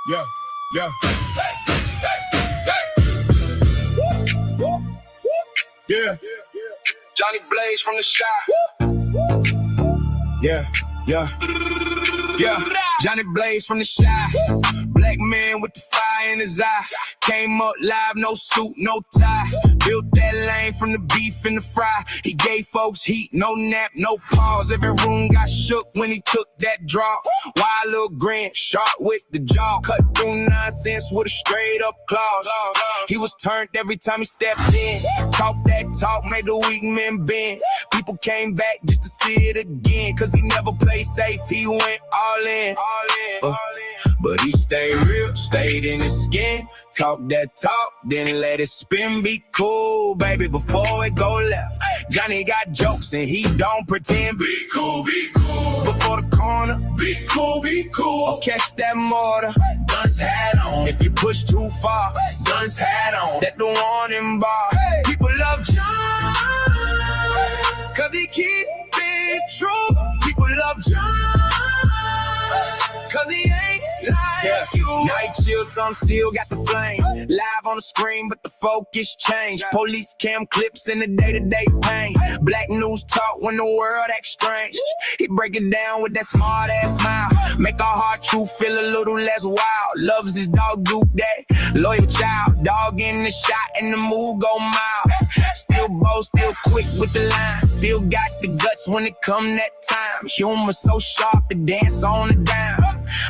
Yeah, yeah. Yeah. Johnny Blaze from the Shy. Yeah, yeah. Yeah, Johnny Blaze from the Shy. Black man with the fire in his eye. Came up live, no suit, no tie. Built that lane from the beef and the fry. He gave folks heat, no nap, no pause. Every room got shook when he took that draw. Wild little grin, sharp with the jaw. Cut through nonsense with a straight up clause. He was turned every time he stepped in. Talk that talk, made the weak men bend. People came back just to see it again. Cause he never played safe, he went all in. But he stayed real, stayed in his skin. Talk that talk, then let it spin. Be cool, baby, before it go left. Johnny got jokes and he don't pretend. Be cool, be cool. Before the corner, Be cool, be cool. or catch that mortar. Guns hat on. If you push too far, Guns hat on. that the warning bar. People love John, cause he keep it true. People love John, cause he ain't like you. Night chill, some still got the flame. Live on the screen, but the focus changed. Police cam clips in the day-to-day pain. Black news talk when the world acts strange. He break it down with that smart-ass smile. Make our heart true feel a little less wild. Loves his dog, Duke, that loyal child. Dog in the shot and the move go mild. Still bold, still quick with the line. Still got the guts when it come that time. Humor so sharp to dance on the dime.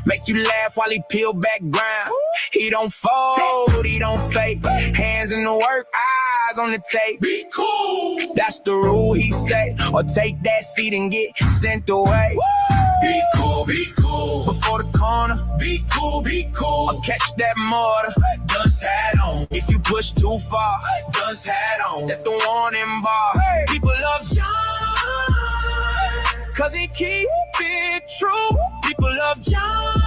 Make you laugh while he peel back ground. He don't fold, he don't fake. Hands in the work, eyes on the tape. Be cool. That's the rule, he say. Or take that seat and get sent away. Be cool, be cool. Before the corner, Be cool, be cool. or catch that mortar. Guns hat on. If you push too far, Guns hat on. that the warning bar. People love John, cause he keep it true. People love John,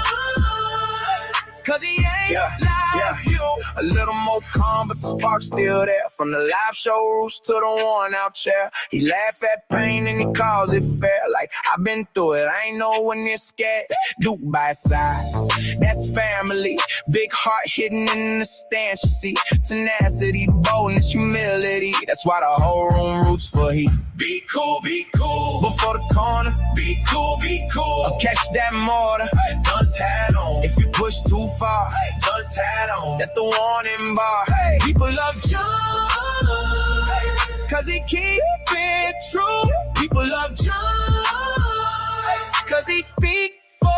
cause he ain't like you. A little more calm, but the spark's still there. From the live show roots to the worn out chair. He laugh at pain and he calls it fair. Like, I've been through it, I ain't know when you're scared. Duke by his side, that's family. Big heart hidden in the stance, you see. Tenacity, boldness, humility. That's why the whole room roots for he. Be cool, be cool. Before the corner, Be cool, be cool. or catch that mortar. Guns hat on. If you push too far, Guns hat on. that the warning bar. People love John, cause he keep it true. People love John, cause he speak for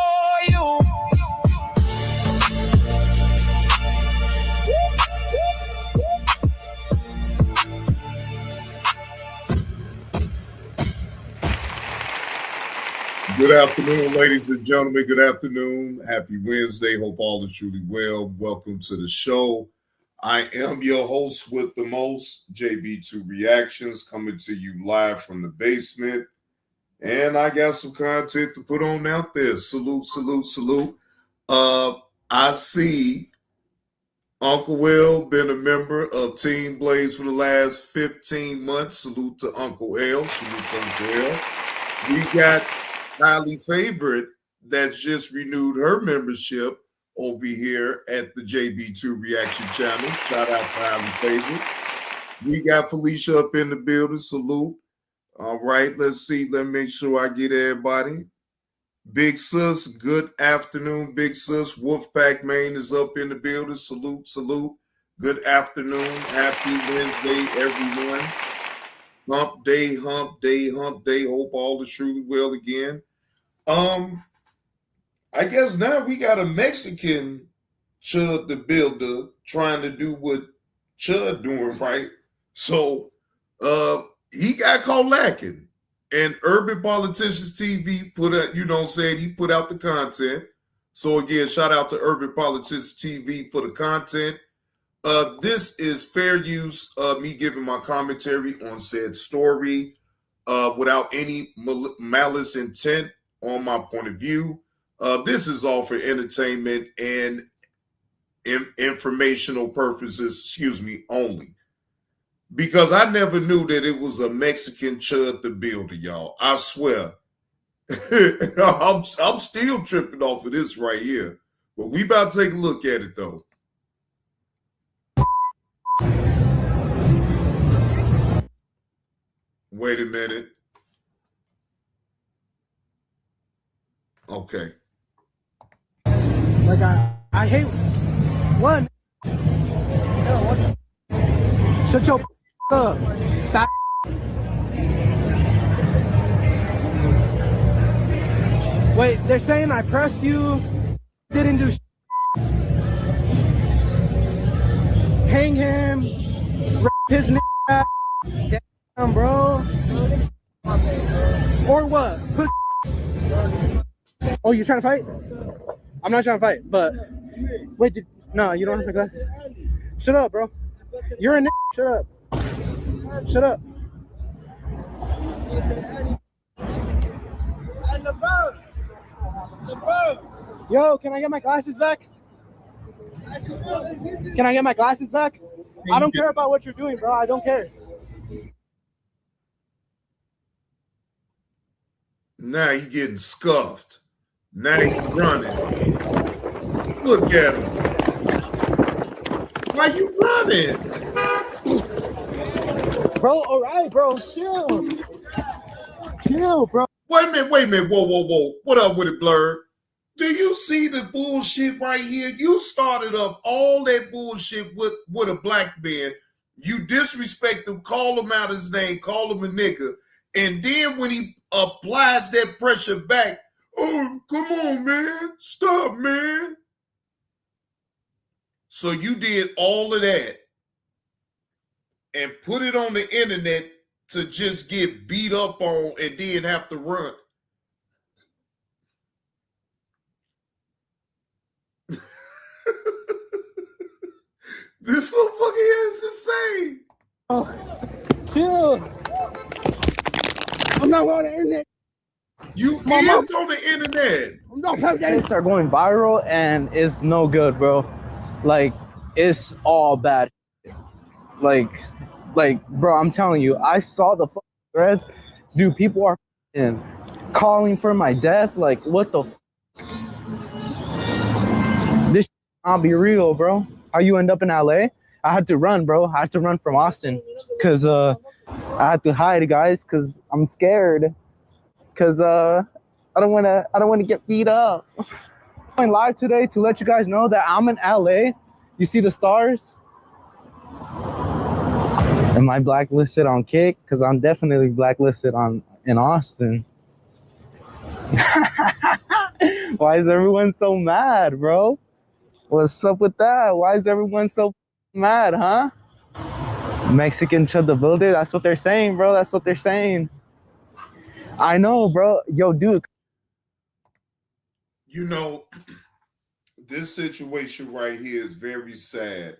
you. Good afternoon, ladies and gentlemen. Good afternoon. Happy Wednesday. Hope all is truly well. Welcome to the show. I am your host with the most, JB2 Reactions, coming to you live from the basement. And I got some content to put on out there. Salute, salute, salute. I see Uncle Will been a member of Team Blaze for the last 15 months. Salute to Uncle L. Salute to Uncle L. We got highly favorite that's just renewed her membership over here at the JB2 Reaction Channel. Shout out to highly favorite. We got Felicia up in the building. Salute. All right, let's see. Let me make sure I get everybody. Big Sis, good afternoon, Big Sis. Wolfpack Maine is up in the building. Salute, salute. Good afternoon. Happy Wednesday, everyone. Hump day, hump day, hump day. Hope all is truly well again. I guess now we got a Mexican ChudTheBuilder trying to do what Chud doing, right? So he got caught lacking. And Urban Politicians TV put out, he put out the content. So again, shout out to Urban Politicians TV for the content. This is fair use of me giving my commentary on said story without any malice intent on my point of view. This is all for entertainment and informational purposes, only. because I never knew that it was a Mexican ChudTheBuilder, y'all. I swear. I'm still tripping off of this right here. But we about to take a look at it, though. Wait a minute. Okay. Like I hate one. Shut your up. Stop. Wait, they're saying I pressed you. Didn't do. Hang him. His ass. Damn, bro. Or what? Oh, you trying to fight? I'm not trying to fight, but wait, no, you don't have my glasses. Shut up, bro. You're a n. Shut up. Shut up. Yo, can I get my glasses back? Can I get my glasses back? I don't care about what you're doing, bro. I don't care. Now he getting scuffed. Now he running. Look at him. Why you running? Bro, all right, bro. Chill. Chill, bro. Wait a minute. Whoa. What up with it, Blurred? Do you see the bullshit right here? You started up all that bullshit with a black man. You disrespect him, call him out his name, call him a nigga. And then when he applies that pressure back, oh, come on, man. Stop, man. So you did all of that and put it on the internet to just get beat up on and then have to run. This motherfucker is insane. Oh, chill. I'm not on the internet. You is on the internet. I'm not on the internet. Are going viral and it's no good, bro. Like, it's all bad. Like, bro, I'm telling you, I saw the threads. Dude, people are calling for my death. Like, what the this I'll be real, bro. How you end up in LA? I had to run, bro. I had to run from Austin because I had to hide, guys, because I'm scared. Because I don't want to get beat up. I'm live today to let you guys know that I'm in LA. You see the stars? Am I blacklisted on Kick? Because I'm definitely blacklisted in Austin. Why is everyone so mad, bro? What's up with that? Why is everyone so mad, huh? Mexican ChudTheBuilder, that's what they're saying, bro. That's what they're saying. I know, bro. Yo, dude. You know, this situation right here is very sad.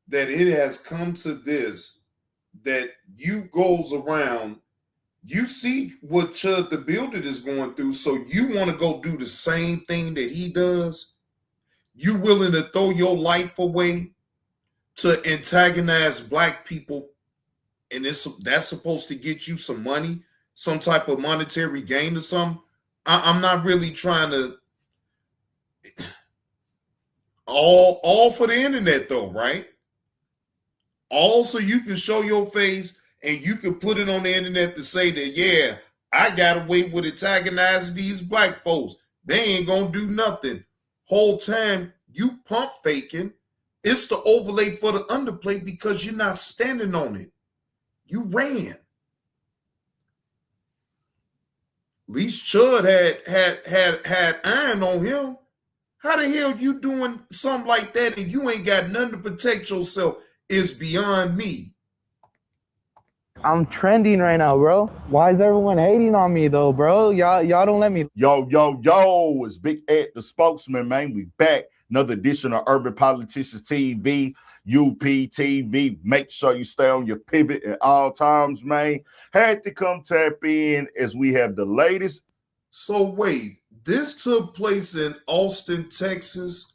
That it has come to this, that you goes around, you see what ChudTheBuilder is going through, so you want to go do the same thing that he does. You willing to throw your life away to antagonize black people, and that's supposed to get you some money, some type of monetary gain or something. I'm not really trying to all for the internet though, right? All so you can show your face and you can put it on the internet to say that, yeah, I got away with antagonizing these black folks. They ain't gonna do nothing. Whole time you pump faking. It's the overlay for the underplay because you're not standing on it. You ran. At least Chud had iron on him. How the hell you doing something like that and you ain't got nothing to protect yourself? Is beyond me. I'm trending right now, bro. Why is everyone hating on me though, bro? Y'all don't let me. Yo, it's Big Ed, the spokesman, man. We back. Another edition of Urban Politicians TV, UPTV. Make sure you stay on your pivot at all times, man. Had to come tap in as we have the latest. So wait, this took place in Austin, Texas.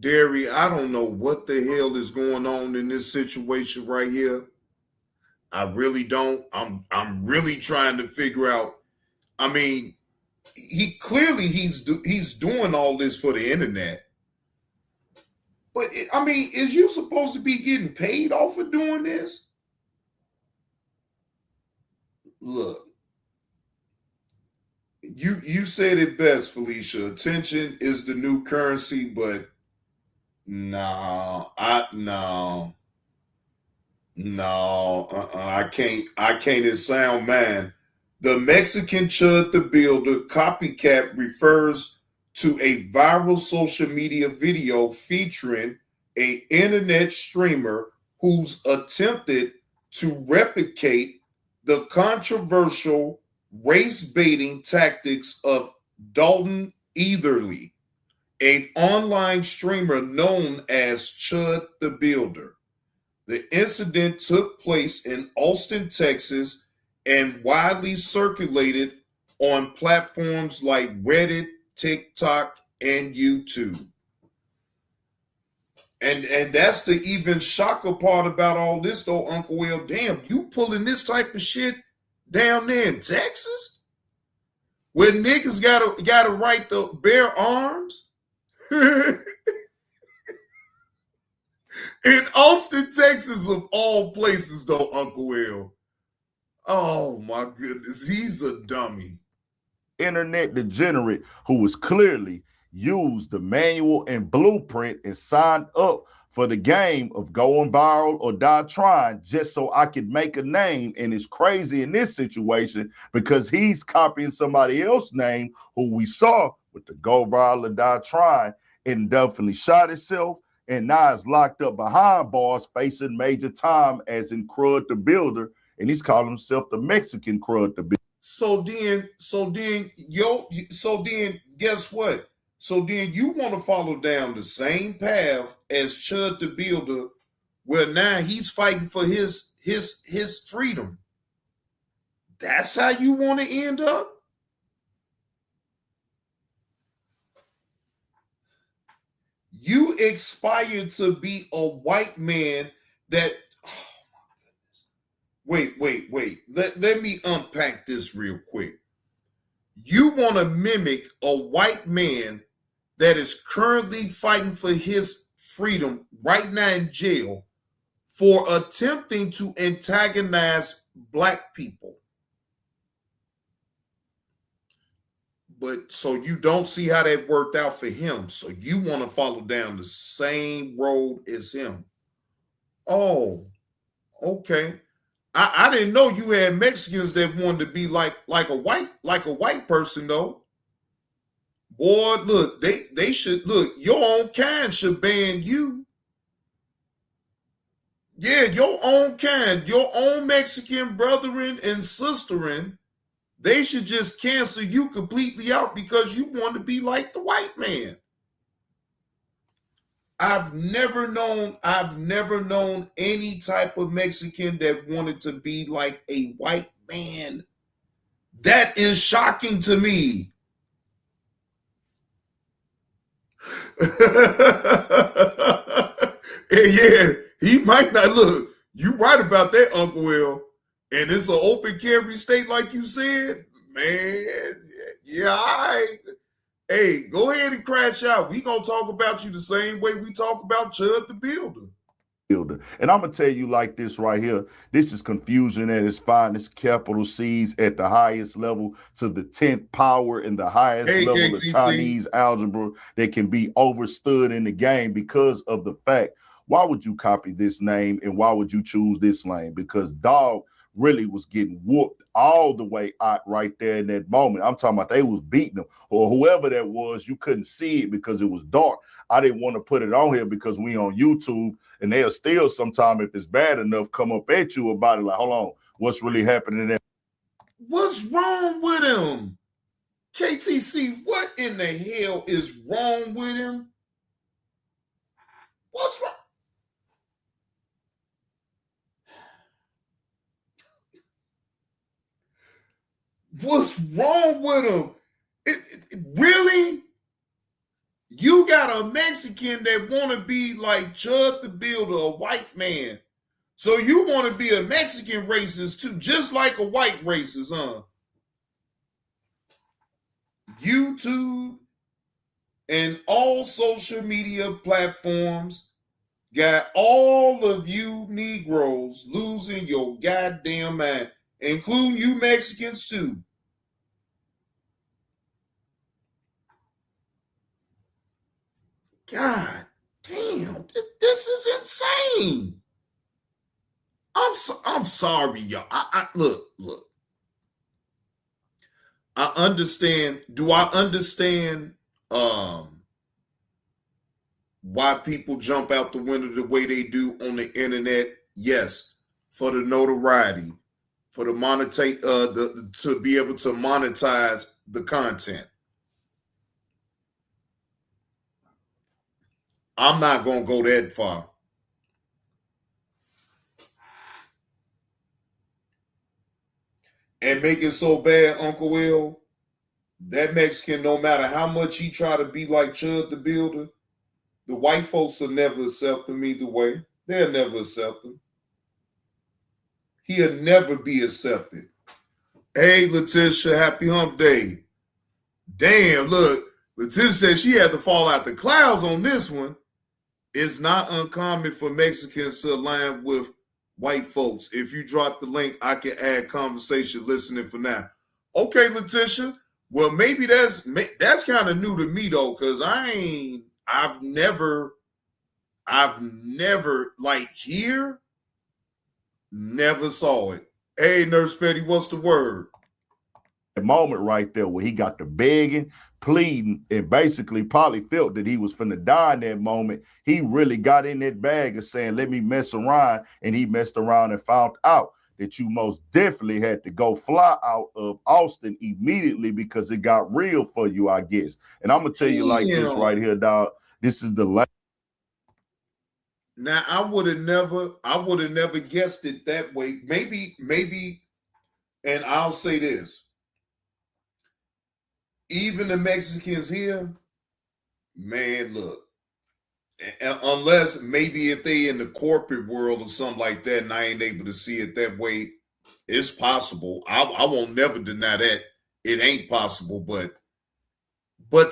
Derry, I don't know what the hell is going on in this situation right here. I really don't. I'm really trying to figure out. I mean, he's doing all this for the internet. But I mean, is you supposed to be getting paid off of doing this? Look, you said it best, Felicia. Attention is the new currency, but no, I can't as sound man. The Mexican ChudTheBuilder copycat refers to a viral social media video featuring an internet streamer who's attempted to replicate the controversial race baiting tactics of Dalton Etherly, an online streamer known as ChudTheBuilder. The incident took place in Austin, Texas, and widely circulated on platforms like Reddit, TikTok, and YouTube. And that's the even shocker part about all this, though, Uncle Will. Damn, you pulling this type of shit down there in Texas, where niggas gotta right to bear arms? In Austin, Texas, of all places, though, Uncle Will. Oh my goodness, he's a dummy. Internet degenerate who was clearly used the manual and blueprint and signed up for the game of going viral or die trying just so I could make a name. And it's crazy in this situation because he's copying somebody else's name who we saw with the go viral or die trying and definitely shot himself. And now is locked up behind bars facing major time as in ChudTheBuilder. And he's calling himself the Mexican ChudTheBuilder. So then, guess what? So then you want to follow down the same path as ChudTheBuilder, where now he's fighting for his freedom. That's how you want to end up? You aspire to be a white man that, oh my goodness. Wait. Let me unpack this real quick. You want to mimic a white man that is currently fighting for his freedom right now in jail for attempting to antagonize black people. But so you don't see how that worked out for him. So you want to follow down the same road as him. Oh, okay. I didn't know you had Mexicans that wanted to be like a white person though. Boy, look, they should look, your own kind should ban you. Yeah, your own kind, your own Mexican brethren and sisterin, they should just cancel you completely out because you want to be like the white man. I've never known any type of Mexican that wanted to be like a white man. That is shocking to me. And yeah, he might not look. You right about that, Uncle Will. And it's an open carry state, like you said, man. Yeah, all right. Hey, go ahead and crash out. We gonna talk about you the same way we talk about ChudTheBuilder. And I'm gonna tell you like this right here. This is confusion at its finest, capital C's at the highest level to the 10th power and the highest level KTC. of Chinese algebra that can be overstood in the game because of the fact, why would you copy this name and why would you choose this lane? Because dog really was getting whooped all the way out right there in that moment. I'm talking about they was beating them or whoever that was. You couldn't see it because it was dark. I didn't want to put it on here because we on YouTube and they'll still sometime if it's bad enough come up at you about it like, hold on, what's really happening there? What's wrong with him? KTC, what in the hell is wrong with him? What's wrong? What's wrong with him? Really? You got a Mexican that want to be like Chud the Builder, a white man. So you want to be a Mexican racist too, just like a white racist, huh? YouTube and all social media platforms got all of you Negroes losing your goddamn mind, including you Mexicans too. God damn, this is insane. I'm sorry, y'all. I look. I understand. Do I understand why people jump out the window the way they do on the internet? Yes, for the notoriety, for the monetize, to be able to monetize the content. I'm not gonna go that far. And make it so bad, Uncle Will, that Mexican, no matter how much he try to be like Chud the Builder, the white folks will never accept him either way. They'll never accept him. He'll never be accepted. Hey, Letitia, happy hump day. Damn, look, Letitia said she had to fall out the clouds on this one. It's not uncommon for Mexicans to align with white folks. If you drop the link, I can add conversation listening for now. Okay, Letitia. Well, maybe that's kind of new to me though, because I've never like here, never saw it. Hey, Nurse Petty, what's the word? The moment right there where he got to begging, pleading, and basically probably felt that he was finna die in that moment. He really got in that bag of saying, let me mess around. And he messed around and found out that you most definitely had to go fly out of Austin immediately because it got real for you, I guess. And I'm going to tell you like this right here, dog. This is the last. Now, I would have never guessed it that way. Maybe, and I'll say this. Even the Mexicans here, man, look, unless maybe if they in the corporate world or something like that and I ain't able to see it that way, it's possible. I won't never deny that. It ain't possible, but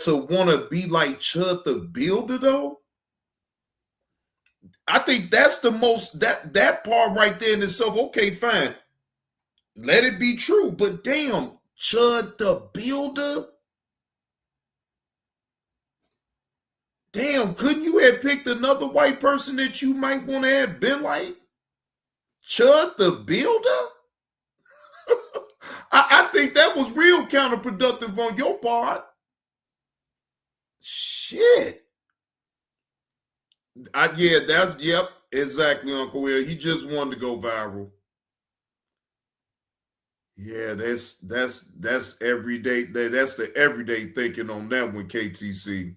to want to be like Chud the Builder, though, I think that's the most, that part right there in itself, okay, fine. Let it be true, but damn, Chud the Builder? Damn, couldn't you have picked another white person that you might want to have been like? Chud the Builder? I think that was real counterproductive on your part. Shit. Yep, exactly, Uncle Will. He just wanted to go viral. Yeah, that's everyday. That's the everyday thinking on that one, KTC.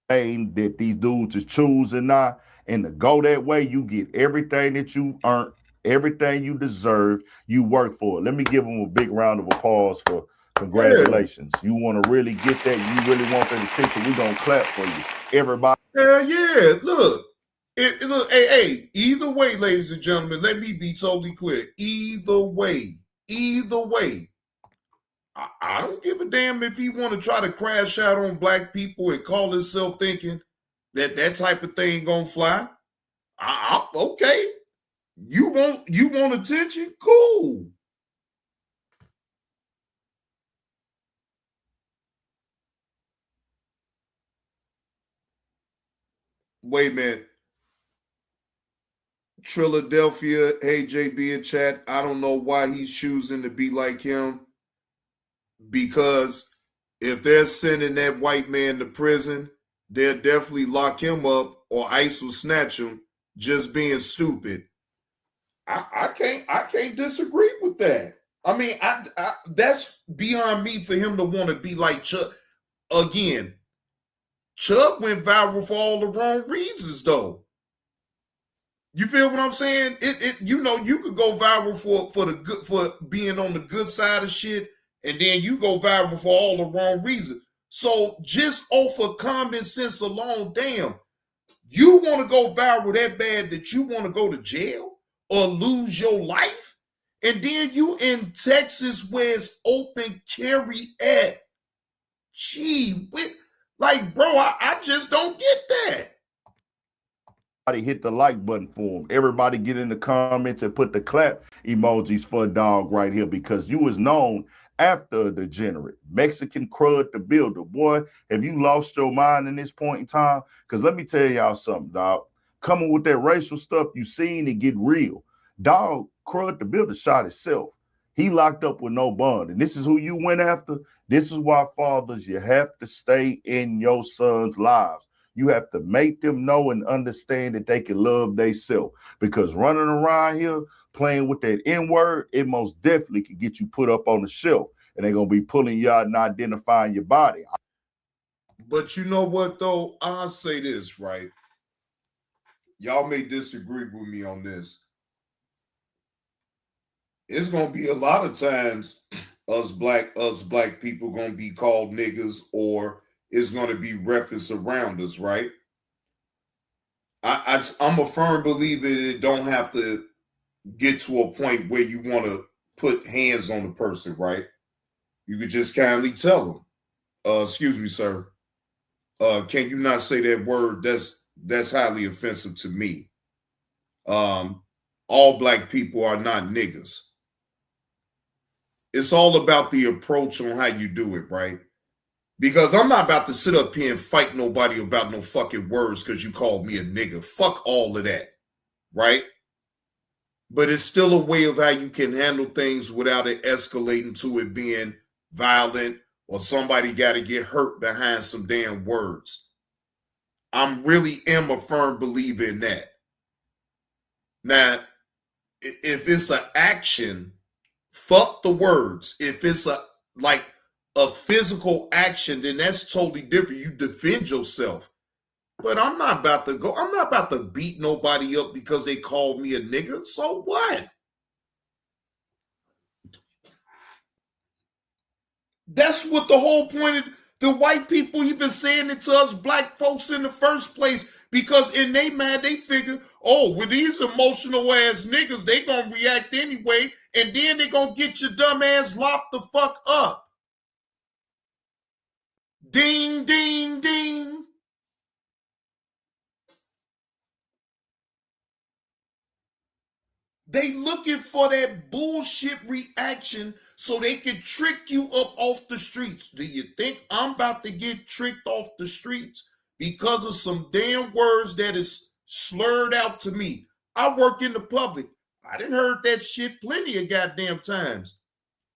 That these dudes is choosing now, and to go that way, you get everything that you earned, everything you deserve, you work for it. Let me give them a big round of applause for congratulations. Yeah. You want to really get that, you really want that attention, we're going to clap for you. Everybody. Yeah, look. Look, hey, either way, ladies and gentlemen, let me be totally clear. Either way, I don't give a damn if he want to try to crash out on black people and call himself thinking that type of thing gonna fly. Okay. You want attention? Cool. Wait a minute. Philadelphia, hey JB in chat. I don't know why he's choosing to be like him. Because if they're sending that white man to prison, they'll definitely lock him up or ICE will snatch him just being stupid. I can't disagree with that. I mean, that's beyond me for him to want to be like Chuck. Again, Chuck went viral for all the wrong reasons, though. You feel what I'm saying? You could go viral for being on the good side of shit. And then you go viral for all the wrong reasons. So just off of common sense alone, damn, you want to go viral that bad that you want to go to jail or lose your life? And then you in Texas where it's open carry at. Gee, like, bro, I just don't get that. Hit the like button for him. Everybody get in the comments and put the clap emojis for a dog right here, because you was known after a degenerate. Mexican ChudTheBuilder. Boy, have you lost your mind in this point in time? Because let me tell y'all something, dog. Coming with that racial stuff, you seen it get real. Dog, ChudTheBuilder shot himself. He locked up with no bond. And this is who you went after. This is why, fathers, you have to stay in your sons' lives. You have to make them know and understand that they can love themselves. Because running around here playing with that N-word, it most definitely can get you put up on the shelf. And they're going to be pulling you out and identifying your body. But you know what, though? I'll say this, right? Y'all may disagree with me on this. It's going to be a lot of times us black people going to be called niggas, or it's going to be referenced around us, right? I'm a firm believer that it don't have to get to a point where you want to put hands on the person, right? You could just kindly tell them, excuse me, sir, can you not say that word? That's highly offensive to me. All black people are not niggas. It's all about the approach on how you do it, right? Because I'm not about to sit up here and fight nobody about no fucking words because you called me a nigga. Fuck all of that, right? But it's still a way of how you can handle things without it escalating to it being violent or somebody got to get hurt behind some damn words. I'm really am a firm believer in that. Now, if it's an action, fuck the words. If it's a physical action, then that's totally different. You defend yourself. But I'm not about to beat nobody up because they called me a nigga. So what? That's what the whole point of the white people even saying it to us black folks in the first place, because in they mind, they figure, oh, with these emotional ass niggas, they gonna react anyway, and then they gonna get your dumb ass locked the fuck up. Ding, ding, ding. They looking for that bullshit reaction so they can trick you up off the streets. Do you think I'm about to get tricked off the streets because of some damn words that is slurred out to me? I work in the public. I done heard that shit plenty of goddamn times.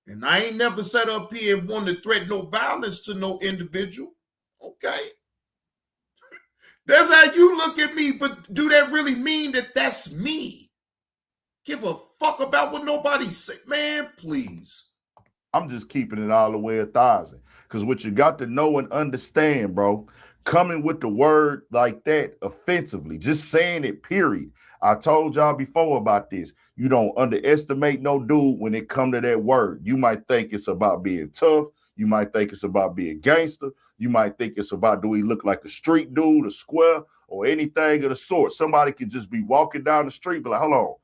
And I ain't never sat up here and wanted to threaten no violence to no individual. Okay. That's how you look at me, but do that really mean that that's me? Give a fuck about what nobody say, man, please. I'm just keeping it all the way 1,000. Because what you got to know and understand, bro, coming with the word like that offensively, just saying it, period. I told y'all before about this. You don't underestimate no dude when it come to that word. You might think it's about being tough. You might think it's about being gangster. You might think it's about, do he look like a street dude, a square, or anything of the sort. Somebody could just be walking down the street, be like, hold on.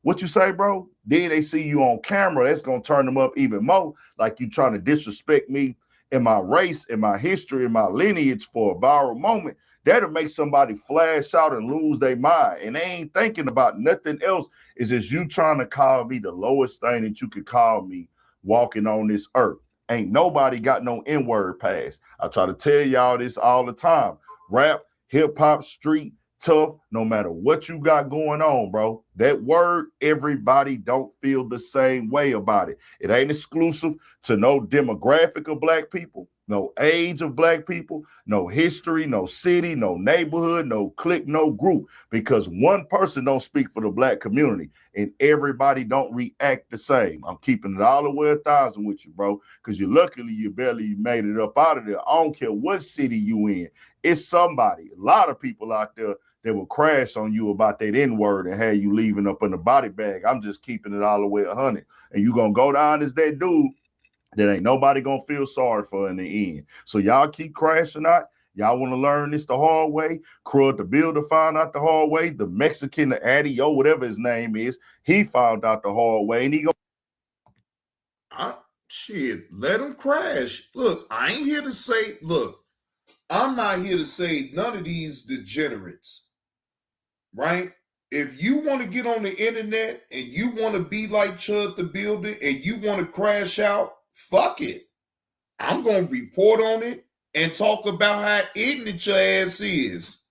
What you say, bro? Then they see you on camera. That's going to turn them up even more. Like you trying to disrespect me in my race, in my history, in my lineage for a viral moment. That'll make somebody flash out and lose their mind. And they ain't thinking about nothing else. It's just you trying to call me the lowest thing that you could call me walking on this earth. Ain't nobody got no N-word pass. I try to tell y'all this all the time. Rap, hip-hop, street, tough, no matter what you got going on, bro. That word, everybody don't feel the same way about it. It ain't exclusive to no demographic of black people, no age of black people, no history, no city, no neighborhood, no clique, no group, because one person don't speak for the black community and everybody don't react the same. I'm keeping it all the way 1,000 with you, bro, because luckily you barely made it up out of there. I don't care what city you in. It's somebody, a lot of people out there that will crash on you about that N-word and have you leaving up in the body bag. I'm just keeping it all the way 100. And you going to go down as that dude that ain't nobody gonna feel sorry for in the end. So y'all keep crashing out. Y'all want to learn this the hard way. ChudTheBuilder found out the hard way. The Mexican, the Addy, or whatever his name is, he found out the hard way. And he go, shit, let him crash. Look, I ain't here to say, look, I'm not here to say none of these degenerates, right? If you want to get on the internet and you want to be like ChudTheBuilder and you want to crash out, fuck it. I'm going to report on it and talk about how ignorant your ass is.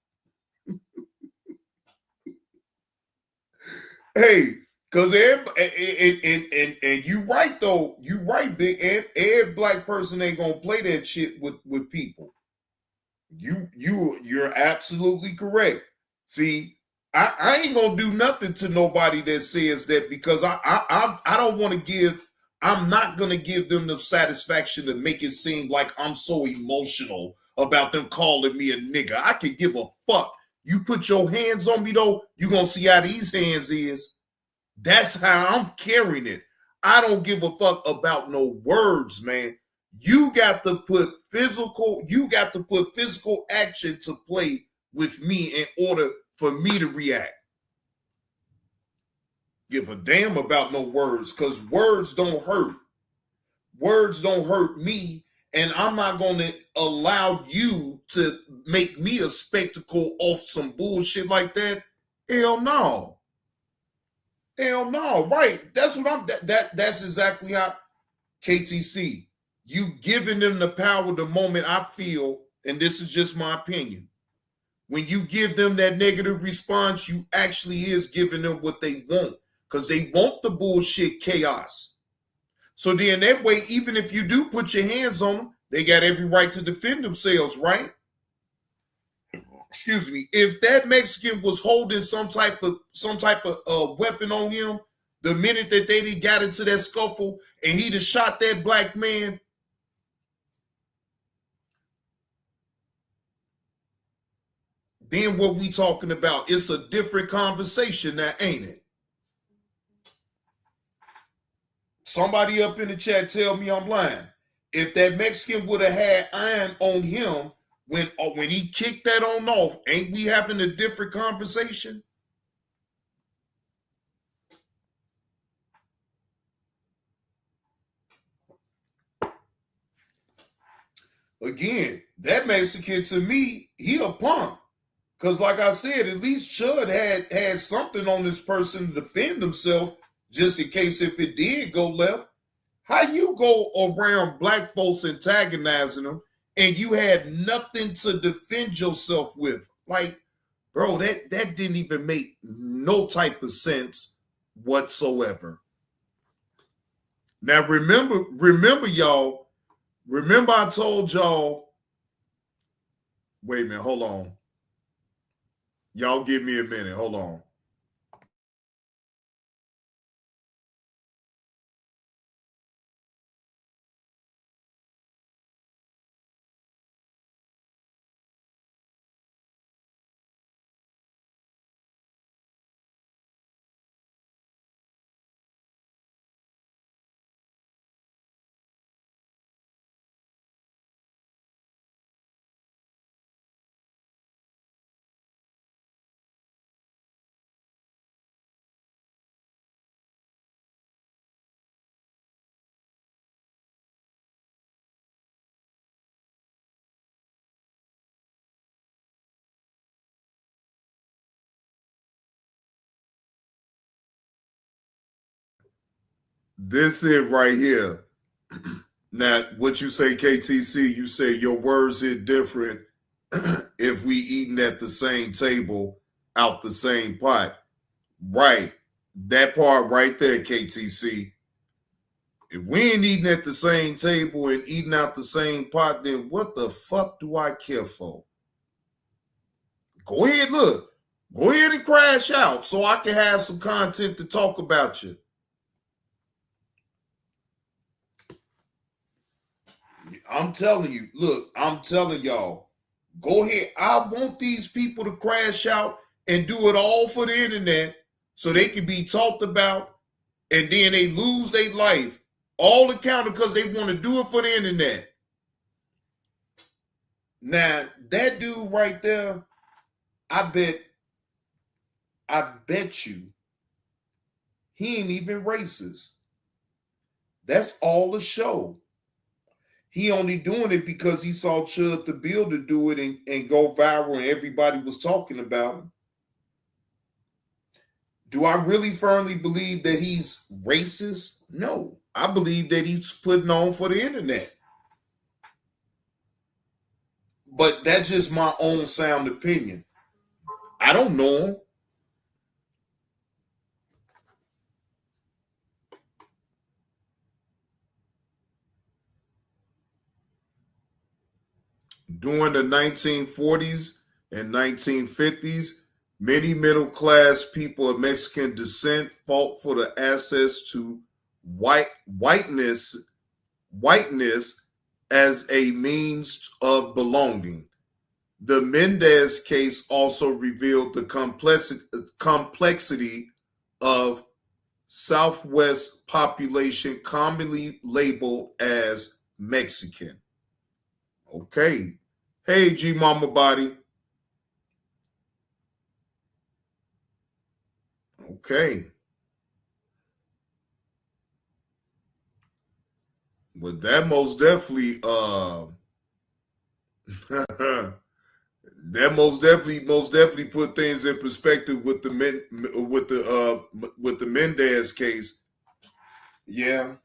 Hey, because and you right though, you right, big. Every black person ain't gonna play that shit with people. You're absolutely correct. See, I ain't gonna do nothing to nobody that says that, because I don't want to give. I'm not gonna give them the satisfaction to make it seem like I'm so emotional about them calling me a nigga. I can give a fuck. You put your hands on me though, you gonna see how these hands is. That's how I'm carrying it. I don't give a fuck about no words, man. You got to put physical action to play with me in order for me to react. Give a damn about no words, because words don't hurt. Words don't hurt me, and I'm not going to allow you to make me a spectacle off some bullshit like that. Hell no. Hell no. Right. That's what I'm that's exactly how KTC. You giving them the power the moment I feel, and this is just my opinion. When you give them that negative response, you actually is giving them what they want, because they want the bullshit chaos. So then that way, even if you do put your hands on them, they got every right to defend themselves, right? Excuse me. If that Mexican was holding some type of weapon on him, the minute that they got into that scuffle and he'd have shot that black man, then what we talking about? It's a different conversation now, ain't it? Somebody up in the chat tell me I'm lying. If that Mexican would have had iron on him when he kicked that on off, ain't we having a different conversation? Again, that Mexican, to me, he a punk. Because like I said, at least Chud had something on this person to defend himself, just in case if it did go left. How you go around black folks antagonizing them and you had nothing to defend yourself with? Like, bro, that didn't even make no type of sense whatsoever. Now remember y'all, remember I told y'all, wait a minute, hold on. Y'all give me a minute, hold on. This it right here. Now, what you say, KTC, you say your words hit different if we eating at the same table out the same pot. Right. That part right there, KTC. If we ain't eating at the same table and eating out the same pot, then what the fuck do I care for? Go ahead, look. Go ahead and crash out so I can have some content to talk about you. I'm telling you, look, I'm telling y'all, go ahead. I want these people to crash out and do it all for the internet so they can be talked about, and then they lose their life All accounted because they want to do it for the internet. Now, that dude right there, I bet you he ain't even racist. That's all a show. He only doing it because he saw ChudTheBuilder do it and go viral and everybody was talking about him. Do I really firmly believe that he's racist? No. I believe that he's putting on for the internet. But that's just my own sound opinion. I don't know him. During the 1940s and 1950s, many middle-class people of Mexican descent fought for the access to whiteness as a means of belonging. The Mendez case also revealed the complexity of Southwest population commonly labeled as Mexican. Okay. Hey, G Mama Body. Okay. But that most definitely that most definitely put things in perspective with the Mendez case. Yeah.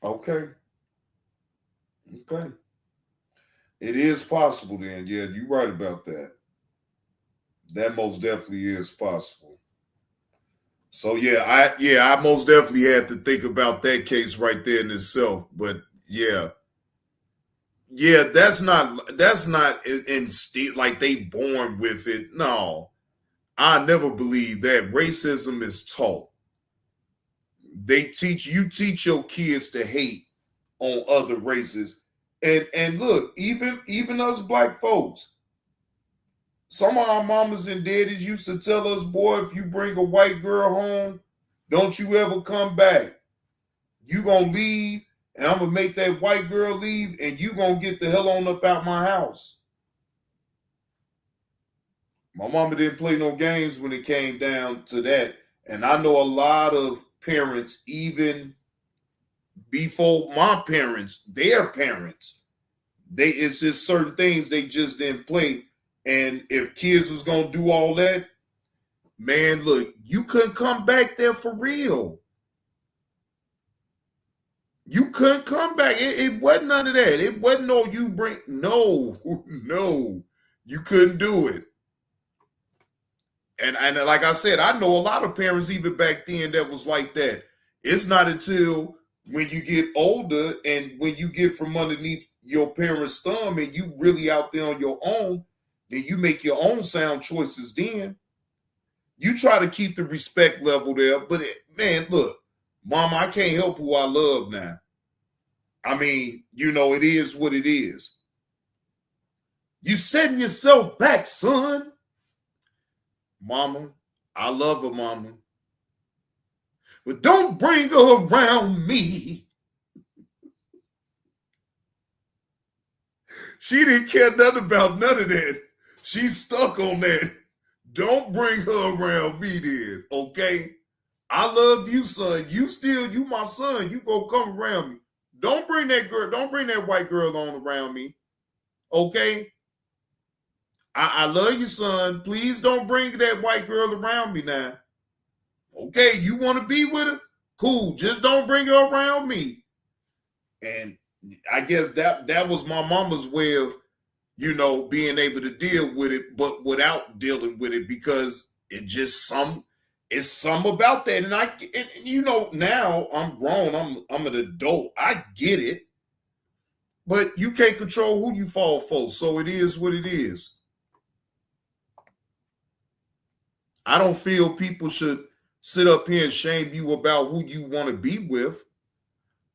Okay. It is possible then. Yeah, you're right about that. That most definitely is possible. So I most definitely had to think about that case right there in itself. But yeah, that's not in like they born with it. No, I never believe that. Racism is taught. You teach your kids to hate on other races. And look, even us black folks, some of our mamas and daddies used to tell us, boy, if you bring a white girl home, don't you ever come back. You gonna leave, and I'm gonna make that white girl leave, and you gonna get the hell on up out my house. My mama didn't play no games when it came down to that. And I know a lot of parents, even before my parents, their parents, it's just certain things they just didn't play. And if kids was gonna do all that, man, look, you couldn't come back there for real. You couldn't come back. It wasn't none of that. It wasn't no no, you couldn't do it. And like I said, I know a lot of parents even back then that was like that. It's not until when you get older and when you get from underneath your parents' thumb and you really out there on your own, then you make your own sound choices then. You try to keep the respect level there. But man, look, Mama, I can't help who I love now. I mean, it is what it is. You setting yourself back, son. Mama, I love her, Mama. But don't bring her around me. She didn't care nothing about none of that. She's stuck on that. Don't bring her around me then, okay? I love you, son. You my son. You gonna come around me. Don't bring that white girl on around me, okay? I love you, son. Please don't bring that white girl around me now. Okay, you want to be with her? Cool. Just don't bring her around me. And I guess that was my mama's way of, being able to deal with it, but without dealing with it, because it's some about that. And now I'm grown. I'm an adult. I get it. But you can't control who you fall for. So it is what it is. I don't feel people should sit up here and shame you about who you want to be with.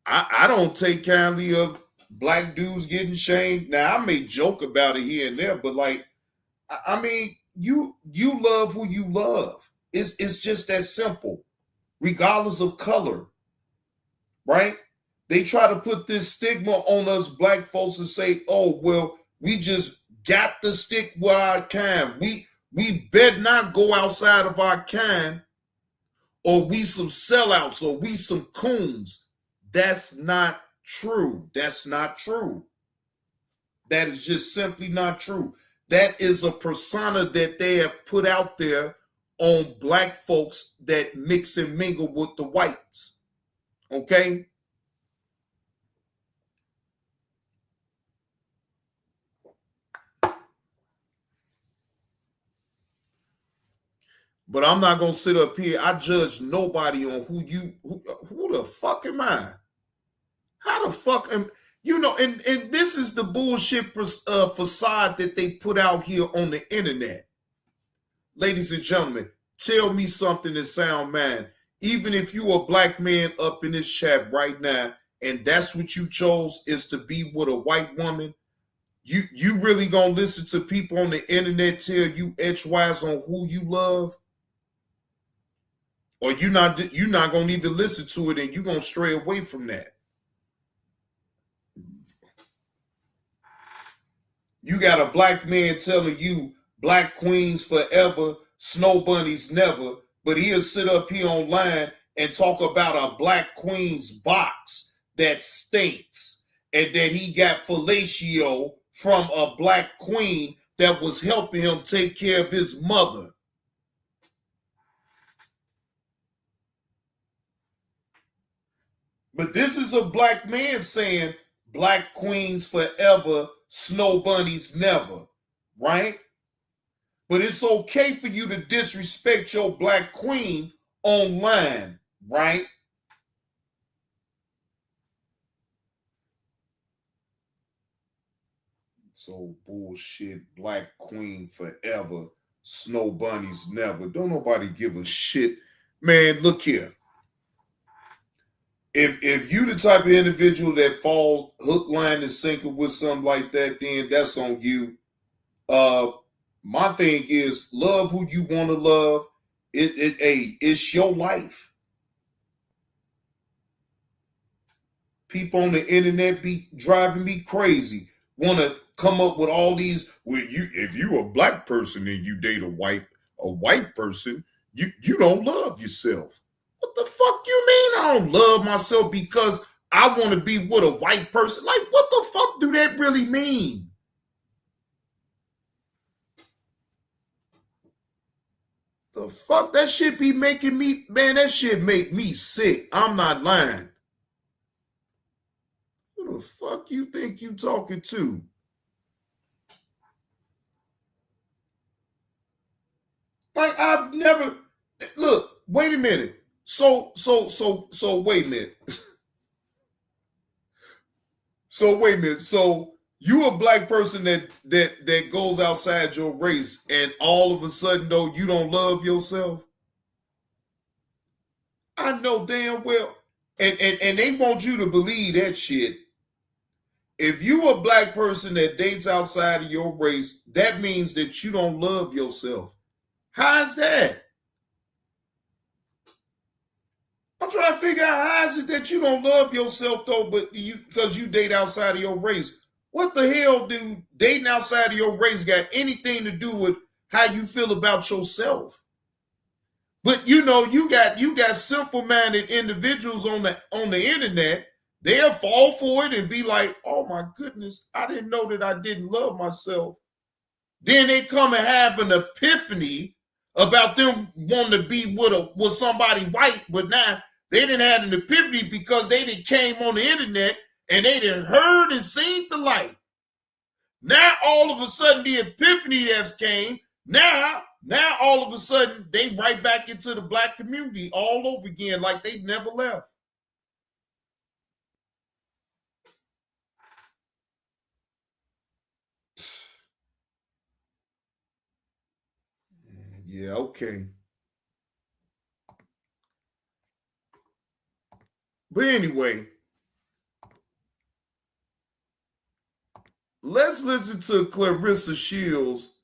I don't take kindly of black dudes getting shamed. Now, I may joke about it here and there, but I mean, you love who you love. It's just that simple. regardless of color, right? They try to put this stigma on us black folks and say, oh, well, we just got to stick with our kind. We better not go outside of our kind, or we some sellouts, or we some coons. That's not true. That's not true. That is just simply not true. That is a persona that they have put out there on black folks that mix and mingle with the whites. Okay? But I'm not gonna sit up here. I judge nobody on who the fuck am I? How the fuck am you know? And this is the bullshit facade that they put out here on the internet. Ladies and gentlemen, tell me something that sound man. Even if you a black man up in this chat right now, and that's what you chose is to be with a white woman, you really gonna listen to people on the internet tell you edgewise on who you love? Or you're not gonna even listen to it, and you're gonna stray away from that. You got a black man telling you black queens forever, snow bunnies never, but he'll sit up here online and talk about a black queen's box that stinks, and that he got fellatio from a black queen that was helping him take care of his mother. But this is a black man saying black queens forever, snow bunnies never, right? But it's okay for you to disrespect your black queen online, right? So bullshit, black queen forever, snow bunnies never. Don't nobody give a shit. Man, look here. If you the type of individual that fall hook, line, and sinker with something like that, then that's on you. My thing is love who you want to love. It's your life. People on the internet be driving me crazy. Want to come up with all these. Well, if you a black person and you date a white person, you don't love yourself. What the fuck you mean I don't love myself because I want to be with a white person? Like, what the fuck do that really mean? The fuck? That shit be making me, man, that shit make me sick. I'm not lying. Who the fuck you think you talking to? Like, I've never, look, wait a minute. So wait a minute. So wait a minute. So you a black person that goes outside your race, and all of a sudden though you don't love yourself? I know damn well, and they want you to believe that shit. If you a black person that dates outside of your race, that means that you don't love yourself. How's that? I'm trying to figure out how is it that you don't love yourself though, but because you date outside of your race. What the hell do dating outside of your race got anything to do with how you feel about yourself? But you know, you got simple-minded individuals on the internet. They'll fall for it and be like, oh my goodness, I didn't know that I didn't love myself. Then they come and have an epiphany about them wanting to be with somebody white, but now they didn't have an epiphany because they didn't came on the internet and they didn't heard and seen the light. Now all of a sudden the epiphany that's came, now all of a sudden they right back into the black community all over again like they never left. Yeah, okay. But anyway, let's listen to Clarissa Shields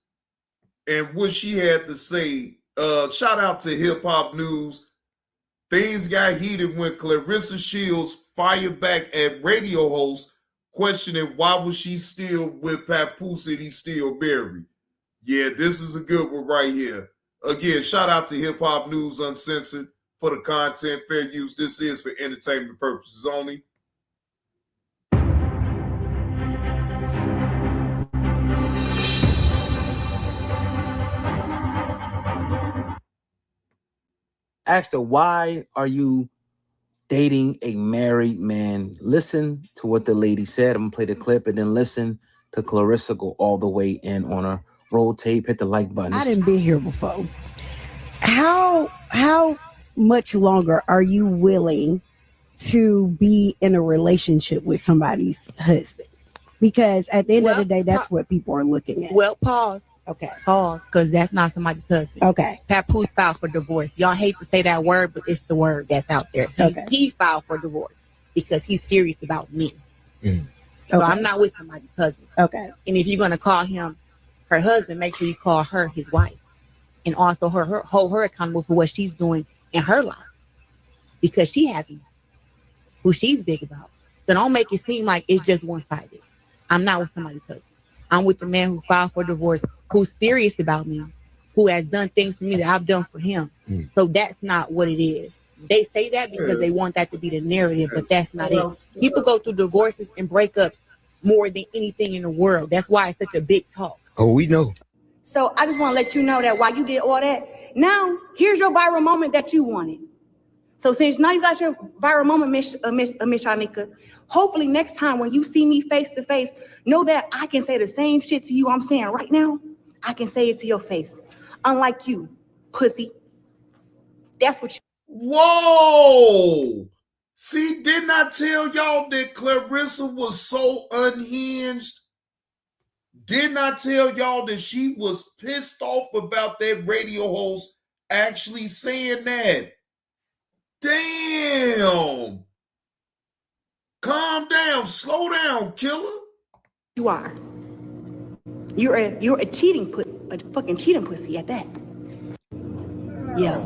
and what she had to say. Shout out to Hip Hop News. Things got heated when Clarissa Shields fired back at radio host questioning why was she still with Papoose and he's still married. Yeah, this is a good one right here. Again, shout out to Hip Hop News Uncensored for the content, fair use. This is for entertainment purposes only. Asked her, why are you dating a married man? Listen to what the lady said. I'm gonna play the clip and then listen to Clarissa go all the way in on her roll tape. Hit the like button. I didn't be here before. How much longer are you willing to be in a relationship with somebody's husband? Because at the end of the day, that's what people are looking at. Well, pause. Okay. Pause, because that's not somebody's husband. Okay. Papoose filed for divorce. Y'all hate to say that word, but it's the word that's out there. He filed for divorce because he's serious about me. So I'm not with somebody's husband. Okay. And if you're going to call him her husband, make sure you call her his wife. And also hold her accountable for what she's doing in her life. Because she has who she's big about. So don't make it seem like it's just one-sided. I'm not with somebody's husband. I'm with the man who filed for divorce, who's serious about me, who has done things for me that I've done for him. So that's not what it is. They say that because they want that to be the narrative, but that's not it. People go through divorces and breakups more than anything in the world. That's why it's such a big talk. Oh, we know. So I just want to let you know that while you did all that, now here's your viral moment that you wanted. So since now you got your viral moment, Miss Shanika, hopefully next time when you see me face to face, know that I can say the same shit to you I'm saying right now. I can say it to your face. Unlike you, pussy. That's what you. Whoa! See, didn't I tell y'all that Clarissa was so unhinged? Didn't I tell y'all that she was pissed off about that radio host actually saying that? Damn. Calm down. Slow down, killer. You are. You're a cheating a fucking cheating pussy at that. Yeah.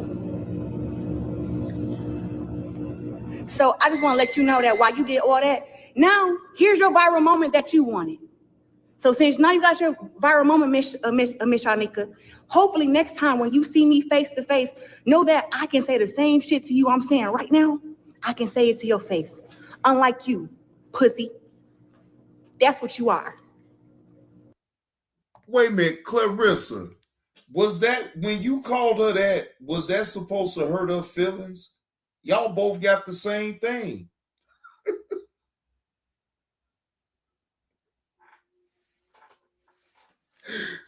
So I just want to let you know that while you did all that, now here's your viral moment that you wanted. So since now you got your viral moment, Miss Shanika, hopefully next time when you see me face to face, know that I can say the same shit to you I'm saying right now. I can say it to your face. Unlike you, pussy. That's what you are. Wait a minute, Clarissa. Was that, when you called her that, was that supposed to hurt her feelings? Y'all both got the same thing.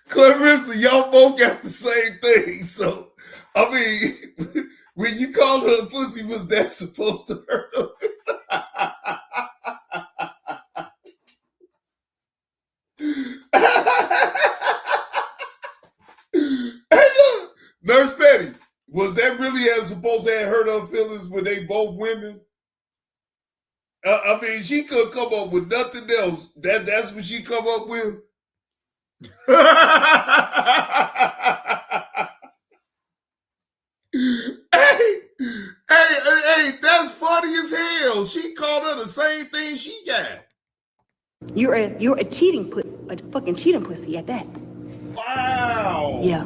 Clarissa, y'all both got the same thing. So, I mean, when you called her a pussy, was that supposed to hurt her? Hey, look, Nurse Petty, was that really as supposed to have hurt her feelings when they both women? I mean, she could come up with nothing else. That's what she come up with. Hey, that's funny as hell. She called her the same thing she got. You're a cheating a fucking cheating pussy at that. Wow. Yeah.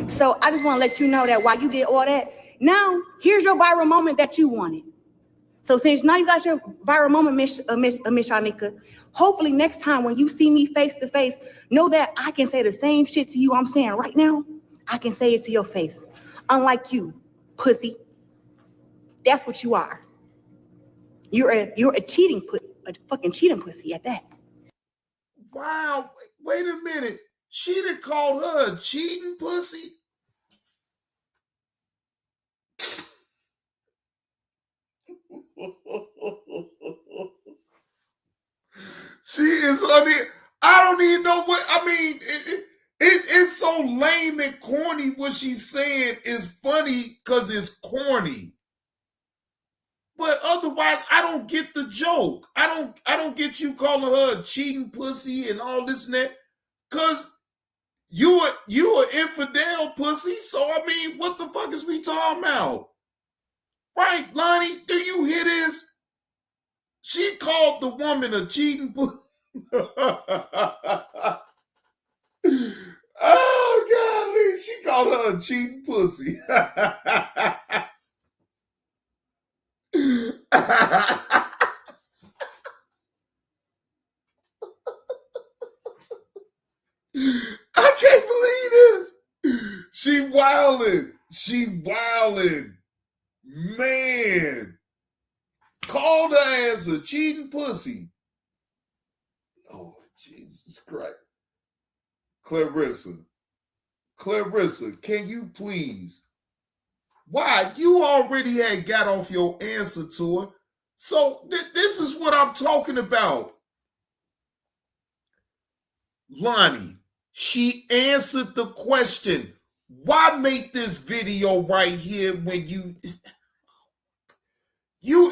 So I just want to let you know that while you did all that, now here's your viral moment that you wanted. So since now you got your viral moment, Miss Shanika, hopefully next time when you see me face to face, know that I can say the same shit to you I'm saying right now. I can say it to your face. Unlike you, pussy. That's what you are. You're a cheating a fucking cheating pussy at that. Wow. Wait a minute. She done called her a cheating pussy? She is on it. I don't even know what, I mean, it's so lame and corny. What she's saying is funny because it's corny. But otherwise, I don't get the joke. I don't get you calling her a cheating pussy and all this and that. Because You an infidel pussy. So I mean, what the fuck is we talking about? Right, Lonnie? Do you hear this? She called the woman a cheating pussy. Oh, golly. She called her a cheating pussy. I can't believe this. She wildin'. She wildin'. Man. Called her ass a cheating pussy. Oh, Jesus Christ. Clarissa, can you please? Why? You already had got off your answer to her. So this is what I'm talking about. Lonnie, she answered the question. Why make this video right here when you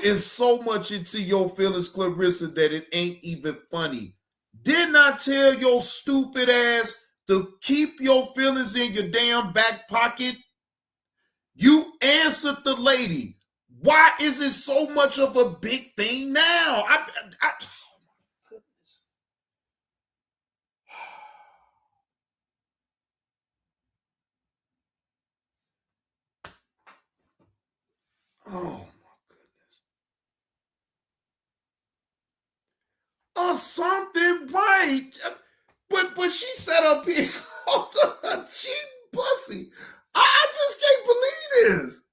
is so much into your feelings, Clarissa, that it ain't even funny. Didn't I tell your stupid ass to keep your feelings in your damn back pocket? You answered the lady. Why is it so much of a big thing now? Oh my goodness. Oh my goodness. Something right. But she set up here called a cheating pussy. I just can't believe this.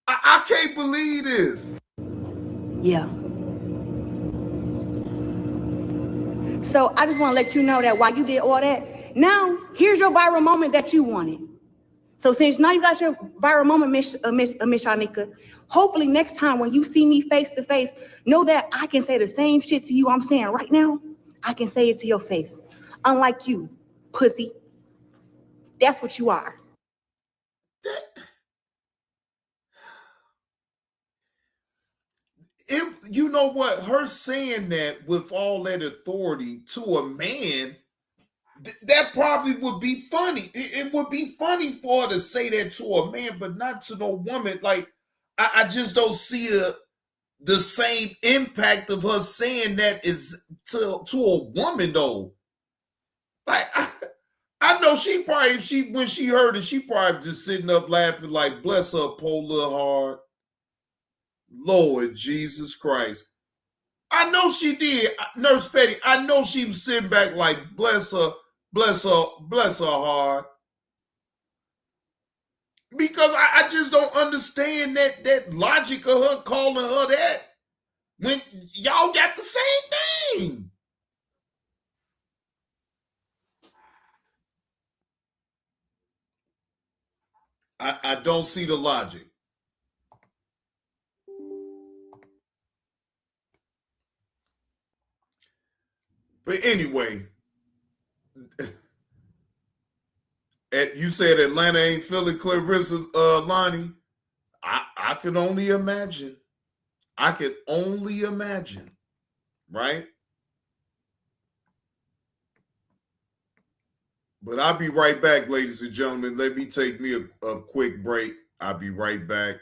I can't believe this. Yeah. So I just want to let you know that while you did all that, now here's your viral moment that you wanted. So since now you got your viral moment, Miss Shanika, hopefully next time when you see me face to face, know that I can say the same shit to you I'm saying right now. I can say it to your face. Unlike you, pussy. That's what you are. You know what? Her saying that with all that authority to a man, that probably would be funny. It would be funny for her to say that to a man, but not to no woman. Like, I just don't see the same impact of her saying that is to a woman, though. Like, I know she probably, when she heard it, she probably just sitting up laughing like, bless her poor little heart. Lord Jesus Christ. I know she did. Nurse Petty, I know she was sitting back like, bless her heart. Because I just don't understand that logic of her calling her that when y'all got the same thing. I don't see the logic. But anyway, you said Atlanta ain't feeling Clarissa, Lonnie. I can only imagine. Right? But I'll be right back, ladies and gentlemen. Let me take me a quick break. I'll be right back.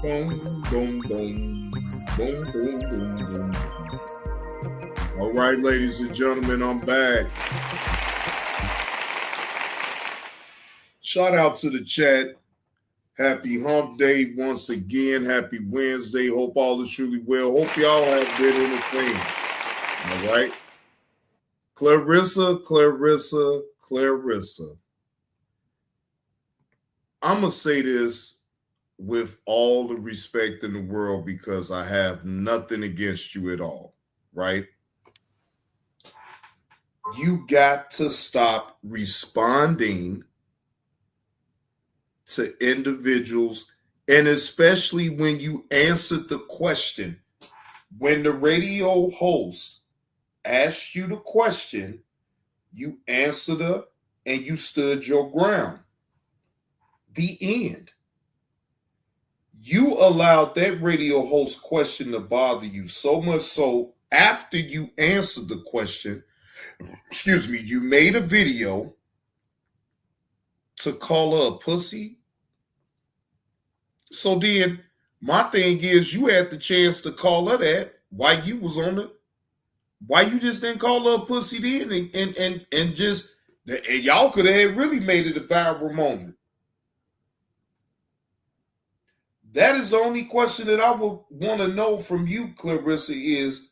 Boom, boom, boom, boom, boom, boom, boom. All right, ladies and gentlemen, I'm back. Shout out to the chat. Happy hump day once again. Happy Wednesday. Hope all is truly well. Hope y'all have been entertained. All right. Clarissa. I'm going to say this with all the respect in the world because I have nothing against you at all, right? You got to stop responding to individuals, and especially when you answered the question. When the radio host asked you the question, you answered her and you stood your ground. The end. You allowed that radio host question to bother you so much so after you answered the question, you made a video to call her a pussy. So then my thing is you had the chance to call her that while you was on it. Why you just didn't call her a pussy then and just and y'all could have really made it a viral moment. That is the only question that I would want to know from you, Clarissa, is,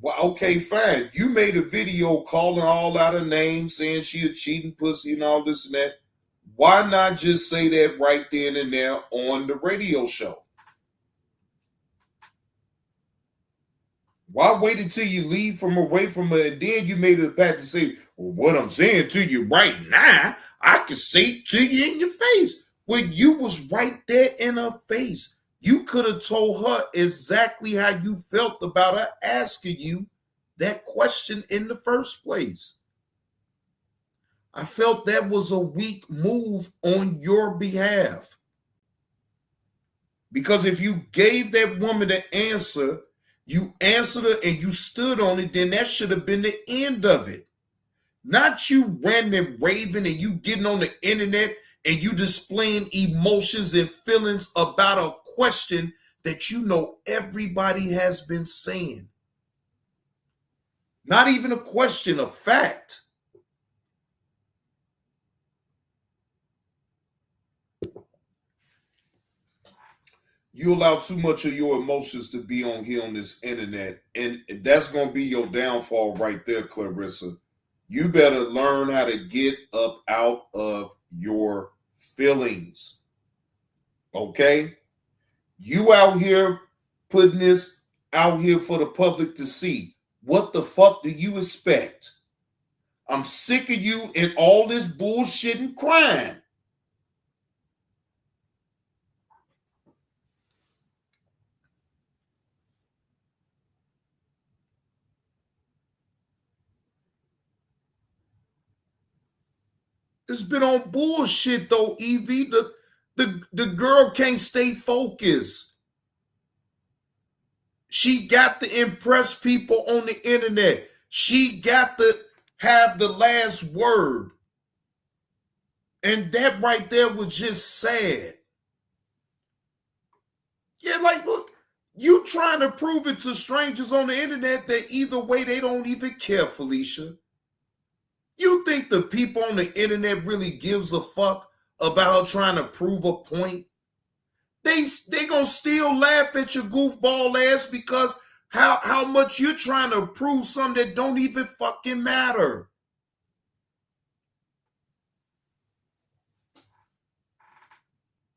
well, okay, fine. You made a video calling all out her name, saying she a cheating pussy and all this and that. Why not just say that right then and there on the radio show? Why wait until you leave from away from her and then you made it a pact to say, well, what I'm saying to you right now, I can say it to you in your face. When you was right there in her face, you could have told her exactly how you felt about her asking you that question in the first place. I felt that was a weak move on your behalf. Because if you gave that woman the answer, you answered her and you stood on it, then that should have been the end of it. Not you ranting and raving and you getting on the internet and you displaying emotions and feelings about a question that you know everybody has been saying. Not even a question, a fact. You allow too much of your emotions to be on here on this internet, and that's going to be your downfall right there, Clarissa. You better learn how to get up out of your feelings. Okay? You out here putting this out here for the public to see. What the fuck do you expect? I'm sick of you and all this bullshit and crime. It's been on bullshit though, Evie. The girl can't stay focused. She got to impress people on the internet. She got to have the last word. And that right there was just sad. Yeah, like, look, you trying to prove it to strangers on the internet that either way they don't even care, Felicia. You think the people on the internet really gives a fuck about her trying to prove a point? They gonna still laugh at your goofball ass because how much you're trying to prove something that don't even fucking matter.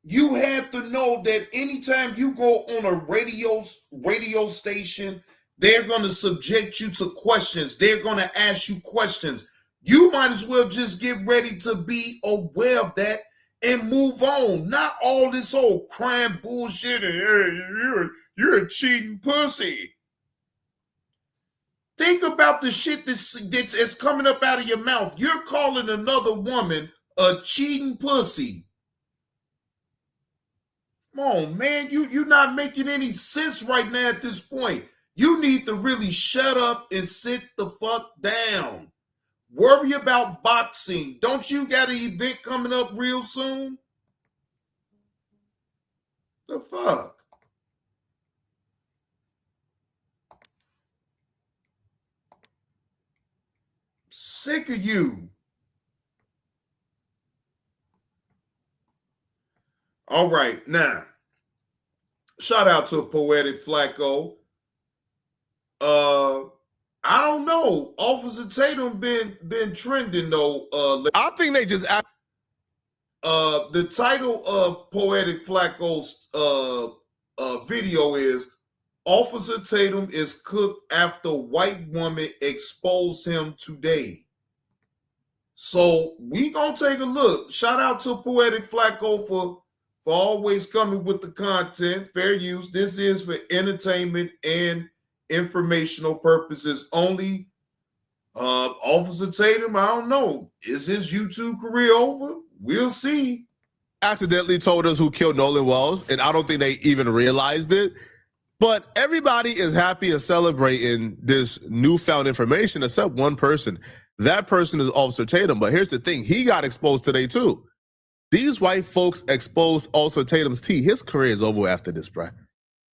You have to know that anytime you go on a radio station, they're going to subject you to questions. They're going to ask you questions. You might as well just get ready to be aware of that and move on. Not all this old crime bullshit and you're a cheating pussy. Think about the shit that's coming up out of your mouth. You're calling another woman a cheating pussy. Come on, man. You're not making any sense right now at this point. You need to really shut up and sit the fuck down. Worry about boxing. Don't you got an event coming up real soon? The fuck? Sick of you. All right, now, shout out to Poetic Flacco. I don't know. Officer Tatum been trending though. I think they just the title of Poetic Flacco's video is Officer Tatum is cooked after white woman exposed him today. So we gonna take a look. Shout out to Poetic Flacco for always coming with the content. Fair use. This is for entertainment and informational purposes only. Officer Tatum, I don't know. Is his YouTube career over? We'll see. Accidentally told us who killed Nolan Wells, and I don't think they even realized it. But everybody is happy and celebrating this newfound information except one person. That person is Officer Tatum. But here's the thing. He got exposed today too. These white folks exposed Officer Tatum's tea. His career is over after this, bruh.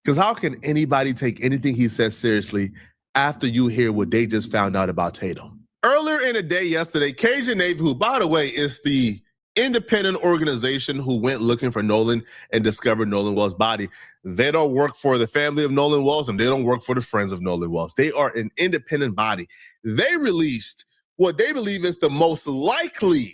Because how can anybody take anything he says seriously after you hear what they just found out about Tatum? Earlier in the day yesterday, Cajun Navy, who, by the way, is the independent organization who went looking for Nolan and discovered Nolan Wells' body. They don't work for the family of Nolan Wells, and they don't work for the friends of Nolan Wells. They are an independent body. They released what they believe is the most likely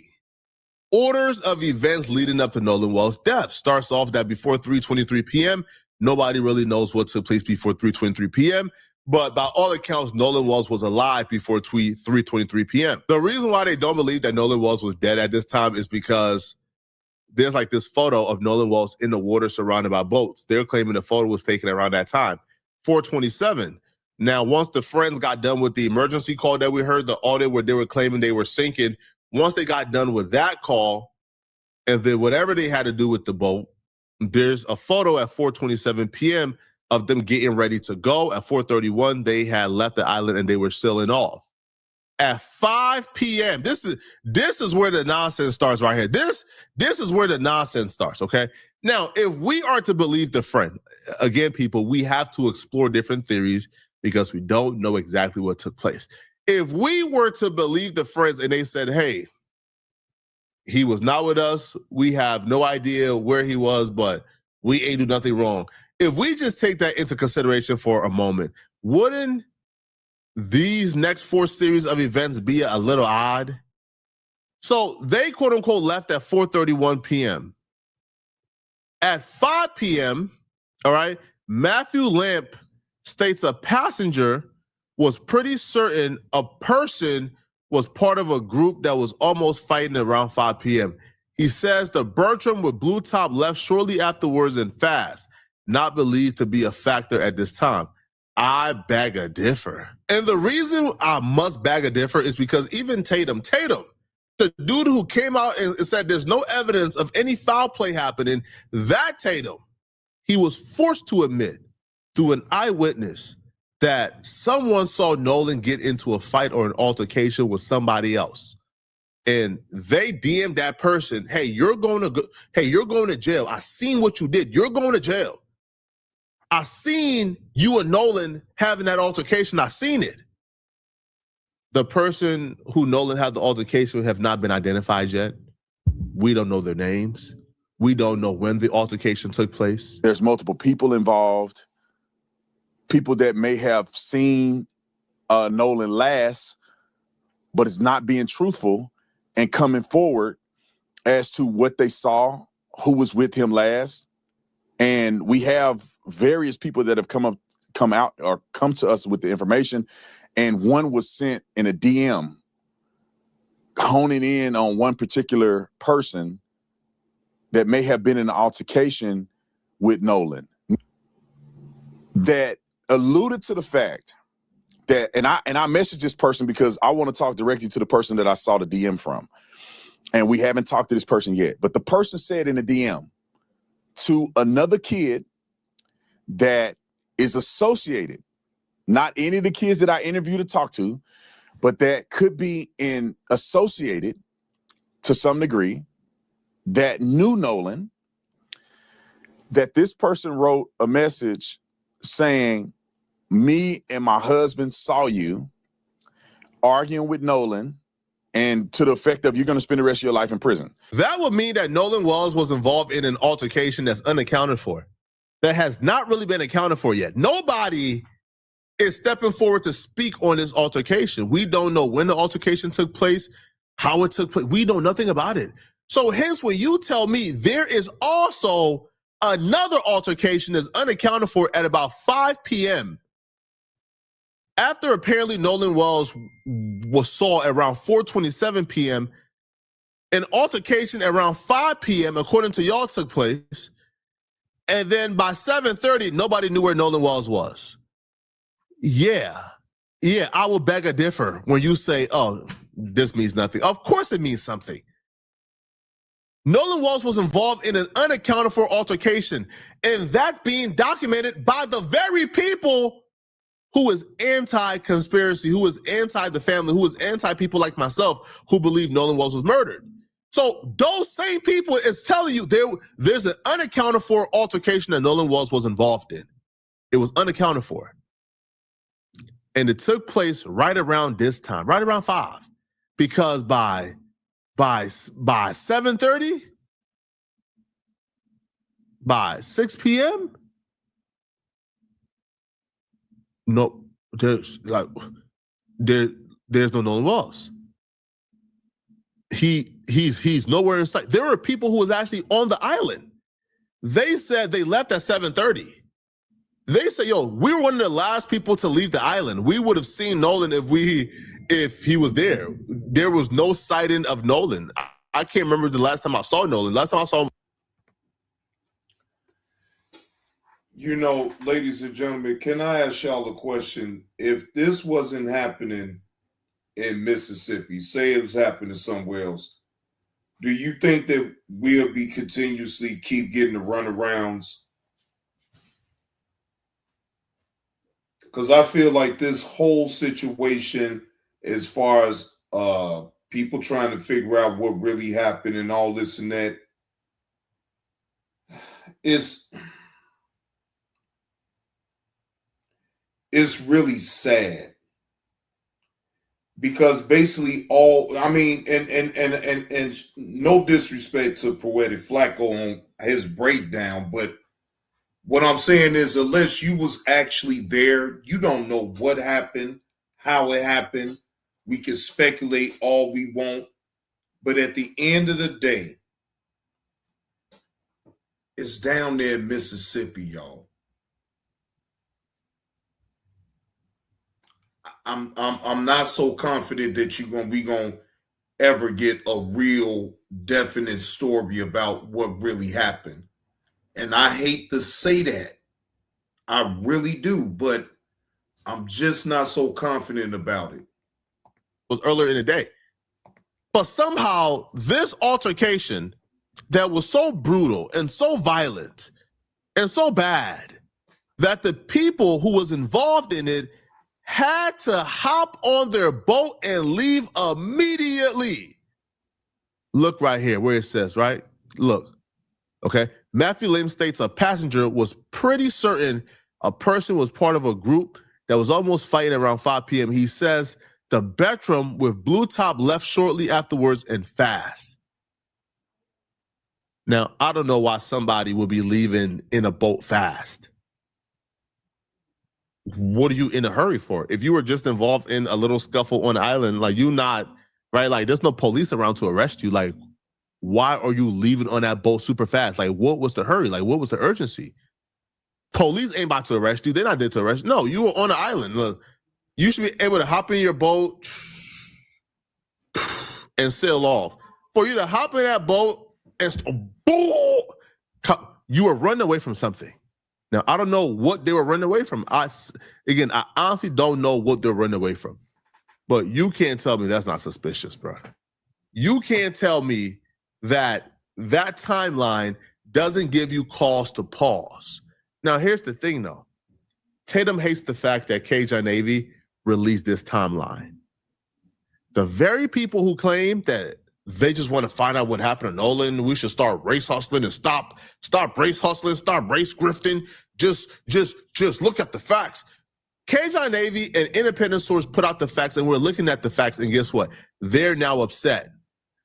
orders of events leading up to Nolan Wells' death. Starts off that before 3:23 p.m., nobody really knows what took place before 3:23 p.m., but by all accounts, Nolan Wells was alive before 3:23 p.m. The reason why they don't believe that Nolan Wells was dead at this time is because there's like this photo of Nolan Wells in the water surrounded by boats. They're claiming the photo was taken around that time, 4:27. Now, once the friends got done with the emergency call that we heard, the audit where they were claiming they were sinking, once they got done with that call, and then whatever they had to do with the boat, there's a photo at 4:27 p.m. of them getting ready to go. At 4:31, they had left the island and they were sailing off. At 5 p.m., this is where the nonsense starts right here. This is where the nonsense starts, okay? Now, if we are to believe the friend, again, people, we have to explore different theories because we don't know exactly what took place. If we were to believe the friends and they said, hey, he was not with us, we have no idea where he was, but We ain't do nothing wrong. If we just take that into consideration for a moment, wouldn't these next 4 series of events be a little odd? So they quote unquote left at 4:31 p.m. At 5 p.m., all right, Matthew Lamp states a passenger was pretty certain a person was part of a group that was almost fighting around 5 p.m. He says the Bertram with blue top left shortly afterwards and fast, not believed to be a factor at this time. I beg a differ. And the reason I must beg a differ is because even Tatam, the dude who came out and said there's no evidence of any foul play happening, that Tatam, he was forced to admit through an eyewitness that someone saw Nolan get into a fight or an altercation with somebody else. And they DM'd that person, hey, you're going to jail. I seen what you did. You're going to jail. I seen you and Nolan having that altercation. I seen it. The person who Nolan had the altercation with have not been identified yet. We don't know their names. We don't know when the altercation took place. There's multiple people involved, people that may have seen Nolan last, but is not being truthful and coming forward as to what they saw, who was with him last. And we have various people that have come out or come to us with the information. And one was sent in a DM honing in on one particular person that may have been in an altercation with Nolan that alluded to the fact that, and I messaged this person because I want to talk directly to the person that I saw the DM from. And we haven't talked to this person yet. But the person said in the DM to another kid that is associated, not any of the kids that I interviewed to talk to, but that could be associated to some degree, that knew Nolan, that this person wrote a message saying, me and my husband saw you arguing with Nolan, and to the effect of you're going to spend the rest of your life in prison. That would mean that Nolan Wells was involved in an altercation that's unaccounted for, that has not really been accounted for yet. Nobody is stepping forward to speak on this altercation. We don't know when the altercation took place, how it took place. We know nothing about it. So hence when you tell me there is also another altercation that's unaccounted for at about 5 p.m., after apparently Nolan Wells was saw around 4:27 p.m., an altercation around 5 p.m., according to y'all, took place. And then by 7:30, nobody knew where Nolan Wells was. Yeah, I will beg a differ when you say, oh, this means nothing. Of course it means something. Nolan Wells was involved in an unaccounted for altercation, and that's being documented by the very people who is anti-conspiracy, who is anti-the family, who is anti-people like myself who believe Nolan Wells was murdered. So those same people is telling you there's an unaccounted for altercation that Nolan Wells was involved in. It was unaccounted for. And it took place right around this time, right around 5. Because by 7:30, by 6 p.m., no, there's no Nolan Wells. He's nowhere in sight. There were people who was actually on the island. They said they left at 7:30. They said, yo, we were one of the last people to leave the island. We would have seen Nolan if he was there. There was no sighting of Nolan. I can't remember the last time I saw Nolan. Last time I saw him. You know, ladies and gentlemen, can I ask y'all a question? If this wasn't happening in Mississippi, say it was happening somewhere else, do you think that we'll be continuously keep getting the runarounds? Because I feel like this whole situation, as far as people trying to figure out what really happened and all this and that, it's really sad. Because basically and no disrespect to Poetic Flacco on his breakdown, but What I'm saying is, unless you was actually there, you don't know what happened, how it happened. We can speculate all we want, but at the end of the day, it's down there in Mississippi, y'all. I'm not so confident that we gonna ever get a real definite story about what really happened. And I hate to say that. I really do, but I'm just not so confident about it. Was earlier in the day. But somehow this altercation that was so brutal and so violent and so bad that the people who was involved in it had to hop on their boat and leave immediately. Look right here where it says, right? Look, okay. Matthew Lim states a passenger was pretty certain a person was part of a group that was almost fighting around 5 p.m. He says the Bertram with blue top left shortly afterwards and fast. Now, I don't know why somebody would be leaving in a boat fast. What are you in a hurry for? If you were just involved in a little scuffle on the island, like you not, right? Like there's no police around to arrest you. Like, why are you leaving on that boat super fast? Like, what was the hurry? Like, what was the urgency? Police ain't about to arrest you. They're not there to arrest you. No, you were on the island. Look, you should be able to hop in your boat and sail off. For you to hop in that boat and boom, you were running away from something. Now, I don't know what they were running away from. I honestly don't know what they're running away from. But you can't tell me that's not suspicious, bro. You can't tell me that timeline doesn't give you cause to pause. Now, here's the thing, though. Tatum hates the fact that KJ Navy released this timeline. The very people who claim that they just want to find out what happened to Nolan, we should start race hustling and stop race hustling, stop race grifting, just look at the facts. KJ Navy and independent source put out the facts, and we're looking at the facts, and guess what? They're now upset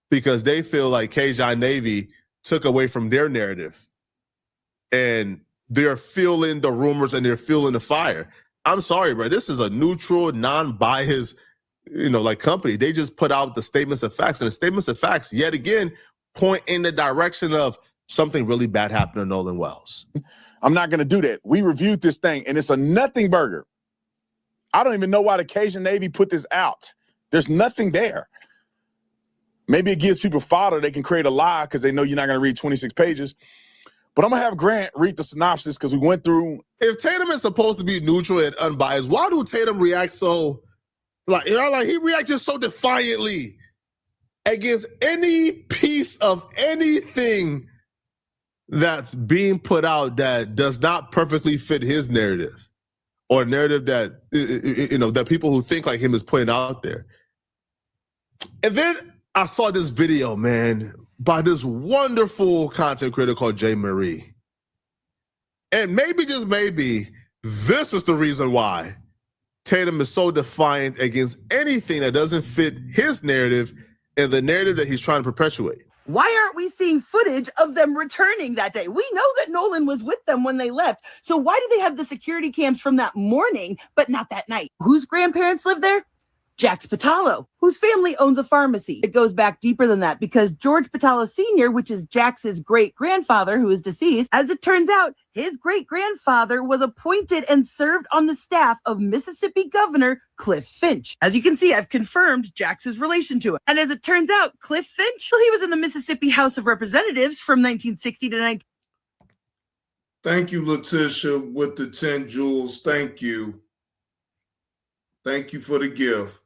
because they feel like KJ Navy took away from their narrative. And they're feeling the rumors and they're feeling the fire. I'm sorry, bro. This is a neutral, non-biased, company. They just put out the statements of facts, and the statements of facts, yet again, point in the direction of something really bad happened to Nolan Wells. I'm not going to do that. We reviewed this thing, and it's a nothing burger. I don't even know why the Cajun Navy put this out. There's nothing there. Maybe it gives people fodder. They can create a lie because they know you're not going to read 26 pages. But I'm going to have Grant read the synopsis because we went through. If Tatum is supposed to be neutral and unbiased, why do Tatum react so, he reacts just so defiantly against any piece of anything that's being put out that does not perfectly fit his narrative or narrative that, that people who think like him is putting out there. And then I saw this video, man, by this wonderful content creator called Jay Marie. And maybe, just maybe, this is the reason why Tatum is so defiant against anything that doesn't fit his narrative and the narrative that he's trying to perpetuate. Why aren't we seeing footage of them returning that day? We know that Nolan was with them when they left. So why do they have the security cams from that morning, but not that night? Whose grandparents live there? Jax Patalo, whose family owns a pharmacy. It goes back deeper than that because George Patalo Sr., which is Jax's great-grandfather who is deceased, as it turns out, his great-grandfather was appointed and served on the staff of Mississippi Governor Cliff Finch. As you can see, I've confirmed Jax's relation to him. And as it turns out, Cliff Finch, well, he was in the Mississippi House of Representatives from 1960 to 19... Thank you, Letitia, with the 10 jewels. Thank you. Thank you for the gift.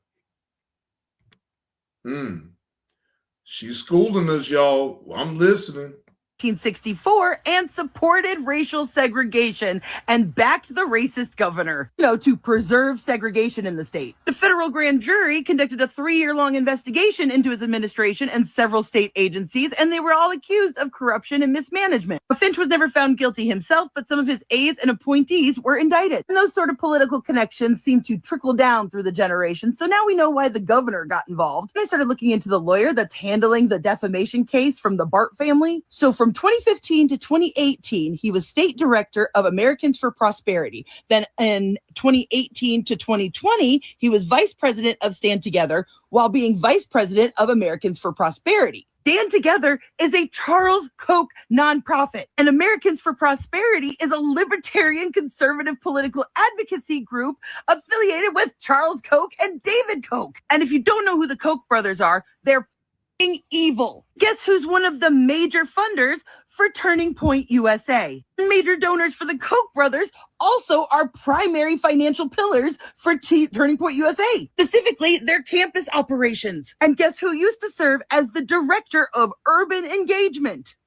She's schooling us, y'all. I'm listening. 1964 and supported racial segregation and backed the racist governor, to preserve segregation in the state. The federal grand jury conducted a 3-year-long investigation into his administration and several state agencies, and they were all accused of corruption and mismanagement. Finch was never found guilty himself, but some of his aides and appointees were indicted. And those sort of political connections seem to trickle down through the generations, so now we know why the governor got involved. And I started looking into the lawyer that's handling the defamation case from the Bart family. So from From 2015 to 2018, he was state director of Americans for Prosperity. Then in 2018 to 2020, he was vice president of Stand Together while being vice president of Americans for Prosperity. Stand Together is a Charles Koch nonprofit, and Americans for Prosperity is a libertarian conservative political advocacy group affiliated with Charles Koch and David Koch. And if you don't know who the Koch brothers are, they're evil. Guess who's one of the major funders for Turning Point USA? Major donors for the Koch brothers also are primary financial pillars for Turning Point USA, specifically their campus operations. And guess who used to serve as the director of urban engagement?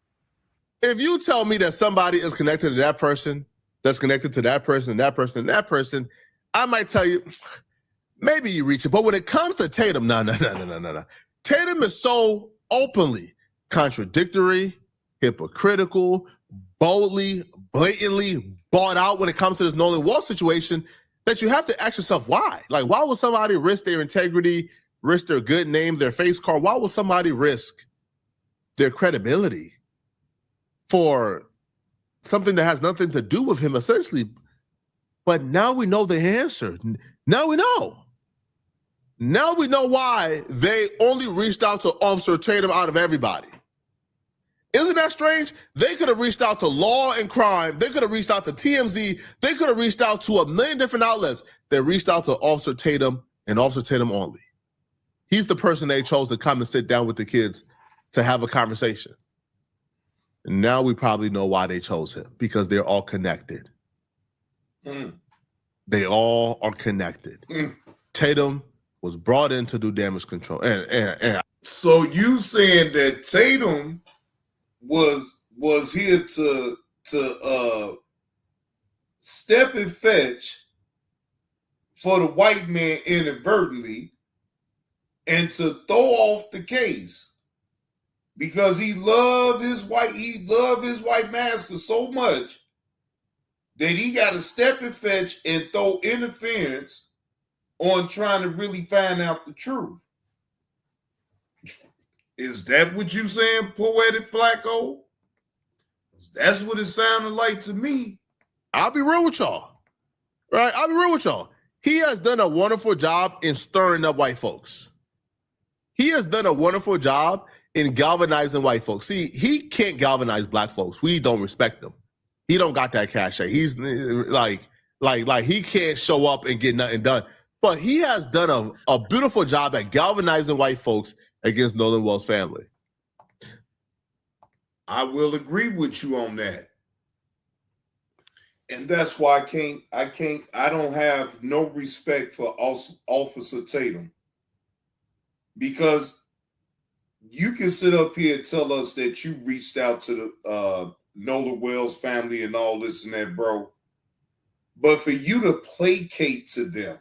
If you tell me that somebody is connected to that person, that's connected to that person, and that person, and that person, I might tell you, maybe you reach it. But when it comes to Tatum, no. Tatum is so openly contradictory, hypocritical, boldly, blatantly bought out when it comes to this Nolan Wall situation that you have to ask yourself why. Like, why would somebody risk their integrity, risk their good name, their face card? Why would somebody risk their credibility for something that has nothing to do with him, essentially? But now we know the answer. Now we know. Now we know why they only reached out to Officer Tatum out of everybody. Isn't that strange? They could have reached out to Law and Crime. They could have reached out to TMZ. They could have reached out to a million different outlets. They reached out to Officer Tatum and Officer Tatum only. He's the person they chose to come and sit down with the kids to have a conversation. And now we probably know why they chose him, because they're all connected. They all are connected. Tatum was brought in to do damage control. And so you saying that Tatum was here to step and fetch for the white man inadvertently and to throw off the case because he loved his white master so much that he got to step and fetch and throw interference on trying to really find out the truth. Is that what you saying, Poetic Flacco? That's what it sounded like to me. I'll be real with y'all. Right? I'll be real with y'all. He has done a wonderful job in stirring up white folks. He has done a wonderful job in galvanizing white folks. See, he can't galvanize black folks. We don't respect him. He don't got that cachet. He's like he can't show up and get nothing done. But he has done a beautiful job at galvanizing white folks against Nolan Well's family. I will agree with you on that. And that's why I don't have no respect for Officer Tatum. Because you can sit up here and tell us that you reached out to the Nolan Wells family and all this and that, bro. But for you to placate to them,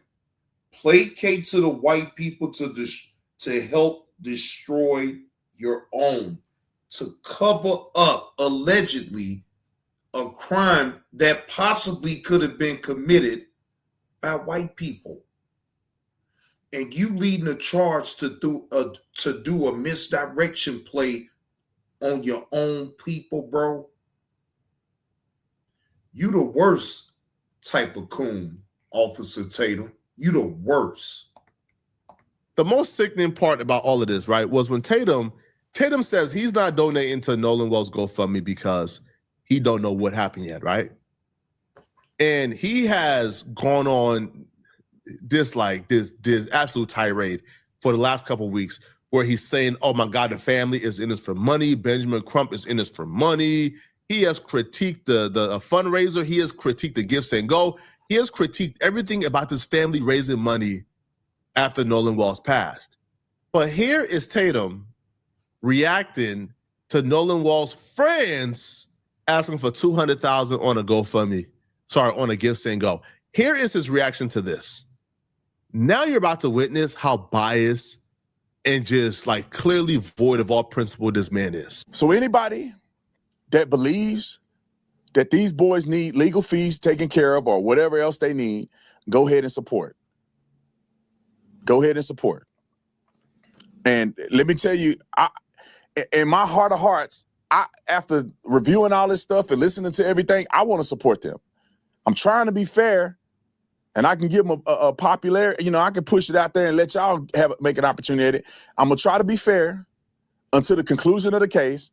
placate to the white people to help destroy your own, to cover up allegedly a crime that possibly could have been committed by white people, and you leading a charge to do a misdirection play on your own people, bro. You the worst type of coon, Officer Tatum. You the worst. The most sickening part about all of this, right, was when Tatum says he's not donating to Nolan Wells GoFundMe because he don't know what happened yet, right? And he has gone on this absolute tirade for the last couple of weeks where he's saying, oh my God, the family is in this for money. Benjamin Crump is in this for money. He has critiqued the fundraiser. He has critiqued the Give, Send, Go. He has critiqued everything about this family raising money after Nolan Wells passed. But here is Tatum reacting to Nolan Wells' friends asking for $200,000 on a GoFundMe. On a Give, Send, Go. Here is his reaction to this. Now you're about to witness how biased and just like clearly void of all principle this man is. So anybody that believes that these boys need legal fees taken care of or whatever else they need, go ahead and support. Go ahead and support. And let me tell you, in my heart of hearts, after reviewing all this stuff and listening to everything, I want to support them. I'm trying to be fair, and I can give them a popularity. You know, I can push it out there and let y'all make an opportunity at it. I'm gonna try to be fair until the conclusion of the case.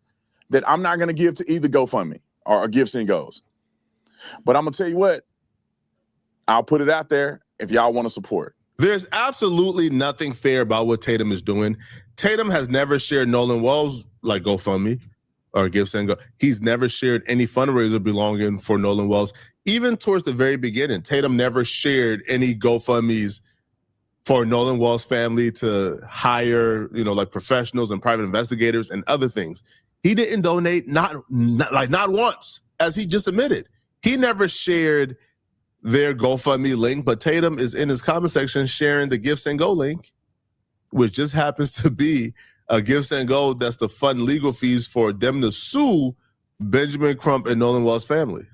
That I'm not gonna give to either GoFundMe or Gifts and Goes. But I'm gonna tell you what, I'll put it out there if y'all want to support. There's absolutely nothing fair about what Tatum is doing. Tatum has never shared Nolan Wells like GoFundMe or Gifts and Go. He's never shared any fundraiser belonging for Nolan Wells. Even towards the very beginning, Tatum never shared any GoFundMes for Nolan Wells' family to hire, you know, like professionals and private investigators and other things. He didn't donate, not once, as he just admitted. He never shared their GoFundMe link, but Tatum is in his comment section sharing the Gifts and Go link, which just happens to be a Gifts and Go that's to fund legal fees for them to sue Benjamin Crump and Nolan Wells' family.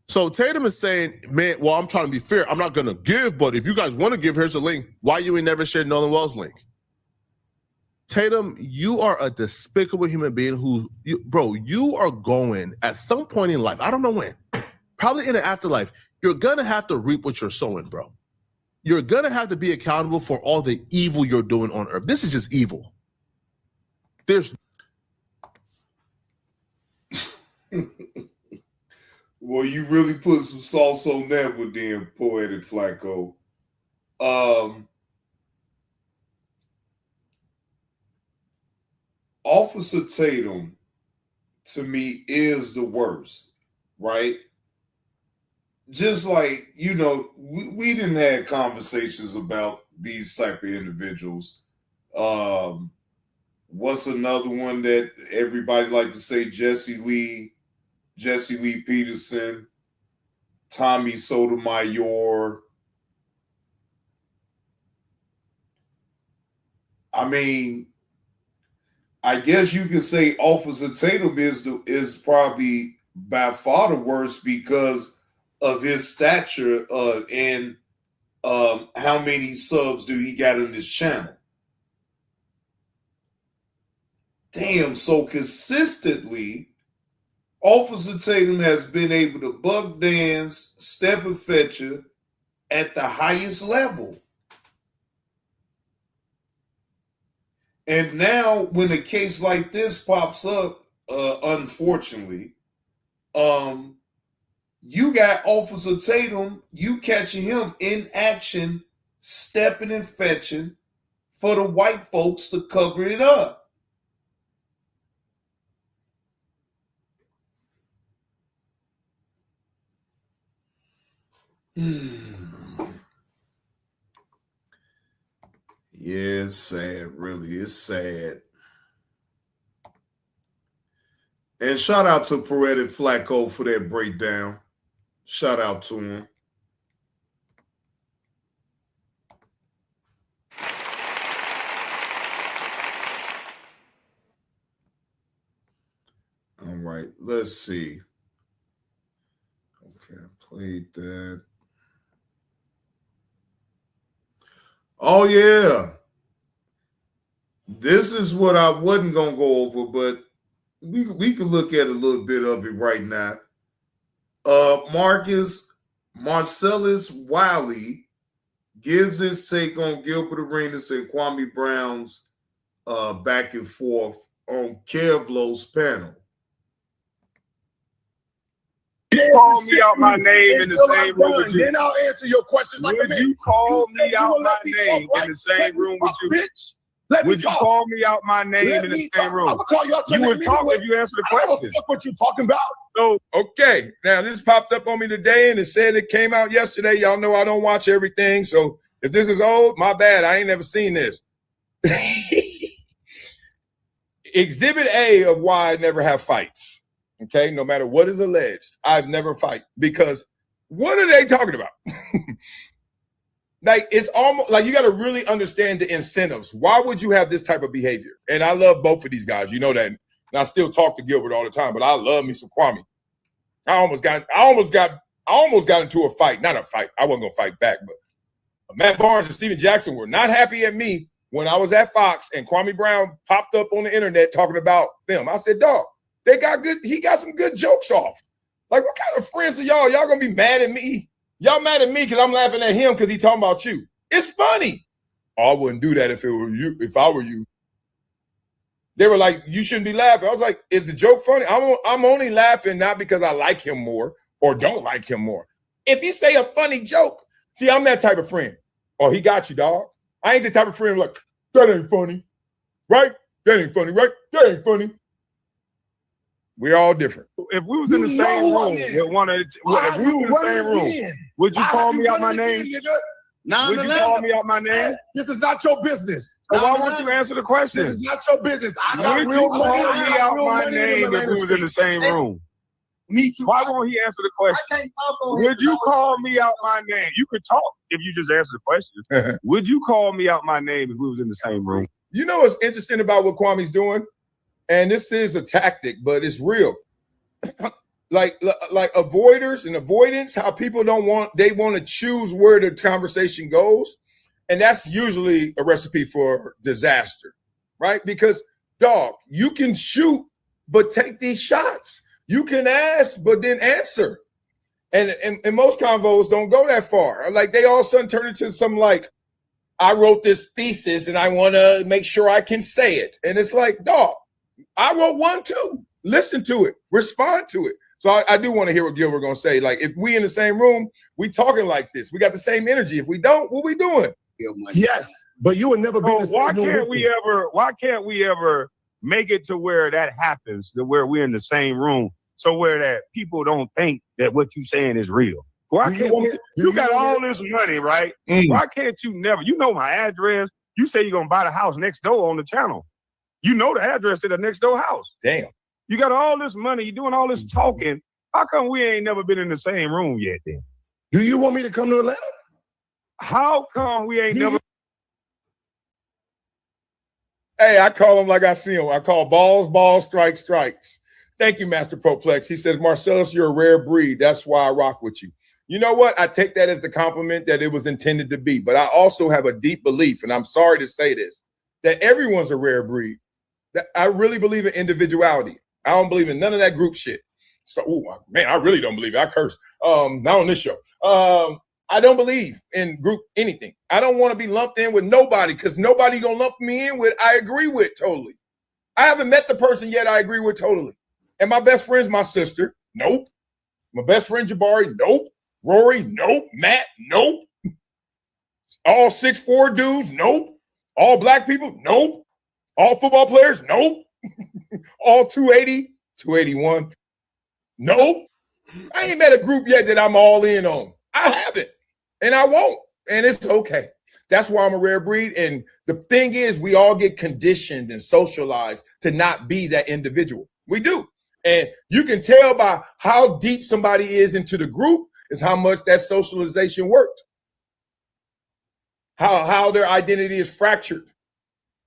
So Tatum is saying, man, well, I'm trying to be fair. I'm not going to give, but if you guys want to give, here's a link. Why you ain't never shared Nolan Wells' link? Tatum, you are a despicable human being who, you are going at some point in life, I don't know when, probably in the afterlife, you're going to have to reap what you're sowing, bro. You're going to have to be accountable for all the evil you're doing on earth. This is just evil. There's... Well, you really put some sauce on that with them, Poetic Flacco. Officer Tatum, to me, is the worst, right? Just like, you know, we didn't have conversations about these type of individuals. What's another one that everybody like to say? Jesse Lee Peterson, Tommy Sotomayor. I mean, I guess you could say Officer Tatum is probably by far the worst because of his stature and how many subs do he got on this channel. Damn, so consistently, Officer Tatum has been able to buck dance, step and fetcher at the highest level. And now when a case like this pops up, unfortunately, you got Officer Tatum, you catching him in action, stepping and fetching for the white folks to cover it up. Yeah, it's sad, really. It's sad. And shout out to Poetic Flacco for that breakdown. Shout out to him. All right, let's see. Okay, I played that. Oh, yeah. This is what I wasn't going to go over, but we can look at a little bit of it right now. Marcellus Wiley gives his take on Gilbert Arenas and Kwame Brown's back and forth on Kevlo's panel. Call me out my name in the same room with you. Then I'll answer your questions like a Would you call me out my name in the same room with you? Would you call me out my name in the same room? I'm gonna call you out. You would talk if you answer the question. What you talking about? So okay, now this popped up on me today, and it said it came out yesterday. Y'all know I don't watch everything, so if this is old, my bad. I ain't never seen this. Exhibit A of why I never have fights. Okay, no matter what is alleged, I've never fight because what are they talking about? Like, it's almost like you got to really understand the incentives. Why would you have this type of behavior? And I love both of these guys. You know that. And I still talk to Gilbert all the time, but I love me some Kwame. I almost got into a fight. Not a fight. I wasn't going to fight back, but Matt Barnes and Steven Jackson were not happy at me when I was at Fox and Kwame Brown popped up on the internet talking about them. I said, dog, They got good. He got some good jokes off. Like, what kind of friends are y'all? Y'all gonna be mad at me? Y'all mad at me because I'm laughing at him because he talking about you. It's funny. Oh, I wouldn't do that if it were you. If I were you. They were like, you shouldn't be laughing. I was like, is the joke funny? I'm only laughing not because I like him more or don't like him more. If he say a funny joke, see, I'm that type of friend. Oh, he got you, dog. I ain't the type of friend like, that ain't funny, right? That ain't funny, right? That ain't funny. We're all different. If we was in the same room with one of, if we was in the same room, would you call me out my name? Would you call me out my name? This is not your business. So why won't you answer the question? This is not your business. Would you call me out my name if we was in the same room? Me too. Why won't he answer the question? Would you call me out my name? You could talk if you just answer the question. Would you call me out my name if we was in the same room? You know what's interesting about what Kwame's doing? And this is a tactic, but it's real. like avoiders and avoidance, how people they want to choose where the conversation goes. And that's usually a recipe for disaster, right? Because, dog, you can shoot, but take these shots. You can ask, but then answer. And most convos don't go that far. Like, they all of a sudden turn into some like, I wrote this thesis and I want to make sure I can say it. And it's like, dog, I wrote one too. Listen to it. Respond to it. So I do want to hear what Gilbert going to say. Like, if we in the same room, we talking like this. We got the same energy. If we don't, what we doing? Yes, but you would never be. Why can't we ever make it to where that happens, to where we're in the same room, so where that people don't think that what you saying is real? Why can't you got all this money, right? Why can't you never? You know my address. You say you're gonna buy the house next door on the channel. You know the address to the next door house. Damn. You got all this money. You're doing all this talking. How come we ain't never been in the same room yet? Then do you want me to come to Atlanta? How come we ain't never? Hey, I call him like I see him. I call balls, strikes, strikes. Thank you, Master Proplex. He says, Marcellus, you're a rare breed. That's why I rock with you. You know what? I take that as the compliment that it was intended to be. But I also have a deep belief, and I'm sorry to say this, that everyone's a rare breed. That I really believe in individuality. I don't believe in none of that group shit. So, man, I really don't believe it. I curse. Not on this show. I don't believe in group anything. I don't want to be lumped in with nobody because nobody gonna lump me in with I agree with totally. I haven't met the person yet I agree with totally. And my best friend's my sister. Nope. My best friend Jabari. Nope. Rory. Nope. Matt. Nope. All 6'4" dudes. Nope. All black people. Nope. All football players. Nope. All 280. 281. Nope. I ain't met a group yet that I'm all in on. I haven't. And I won't. And it's okay. That's why I'm a rare breed. And the thing is, we all get conditioned and socialized to not be that individual. We do. And you can tell by how deep somebody is into the group is how much that socialization worked. How their identity is fractured.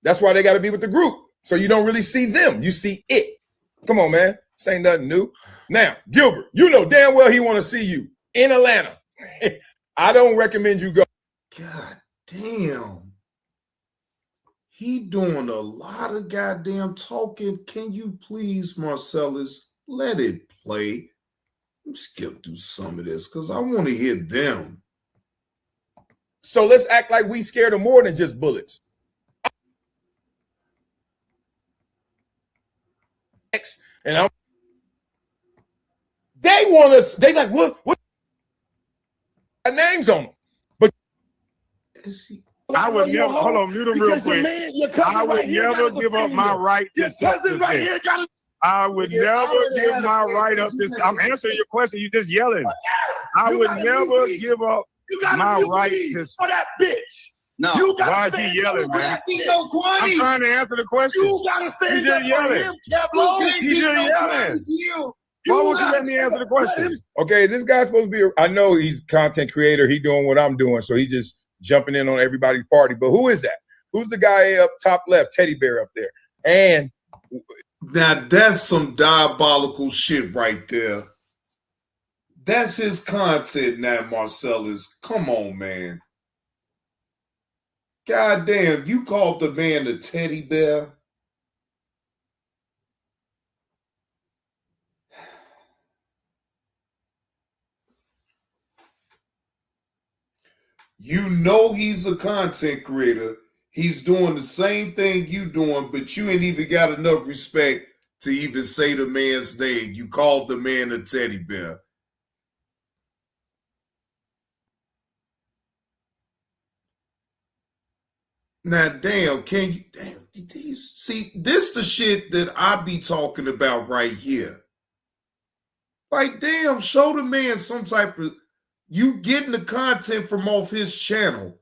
That's why they got to be with the group. So you don't really see them. You see it. Come on, man. This ain't nothing new. Now, Gilbert, you know damn well he want to see you in Atlanta. I don't recommend you go. God damn. He doing a lot of goddamn talking. Can you please, Marcellus, let it play? Let's skip through some of this because I want to hear them. So let's act like we scared of more than just bullets. And they want us, they like, what names on them? But I would never, hold on, mute him real quick. I would never give up my right to self-defense. I would never give my right up this. I'm answering your question. You just yelling. I would never give up my right to. For that bitch. No. Why is he yelling, man? I'm trying to answer the question. You gotta say that for him, He's just yelling. Why won't you let me answer the question? Okay, this guy's supposed to be, I know he's a content creator. He doing what I'm doing. So he just jumping in on everybody's party. But who is that? Who's the guy up top left, teddy bear up there? And now that's some diabolical shit right there. That's his content now, Marcellus. Come on, man. God damn, you called the man a teddy bear? You know he's a content creator. He's doing the same thing you doing, but you ain't even got enough respect to even say the man's name. You called the man a teddy bear. Now, damn, can you, damn, see, this the shit that I be talking about right here. Like, damn, show the man some type of, you getting the content from off his channel.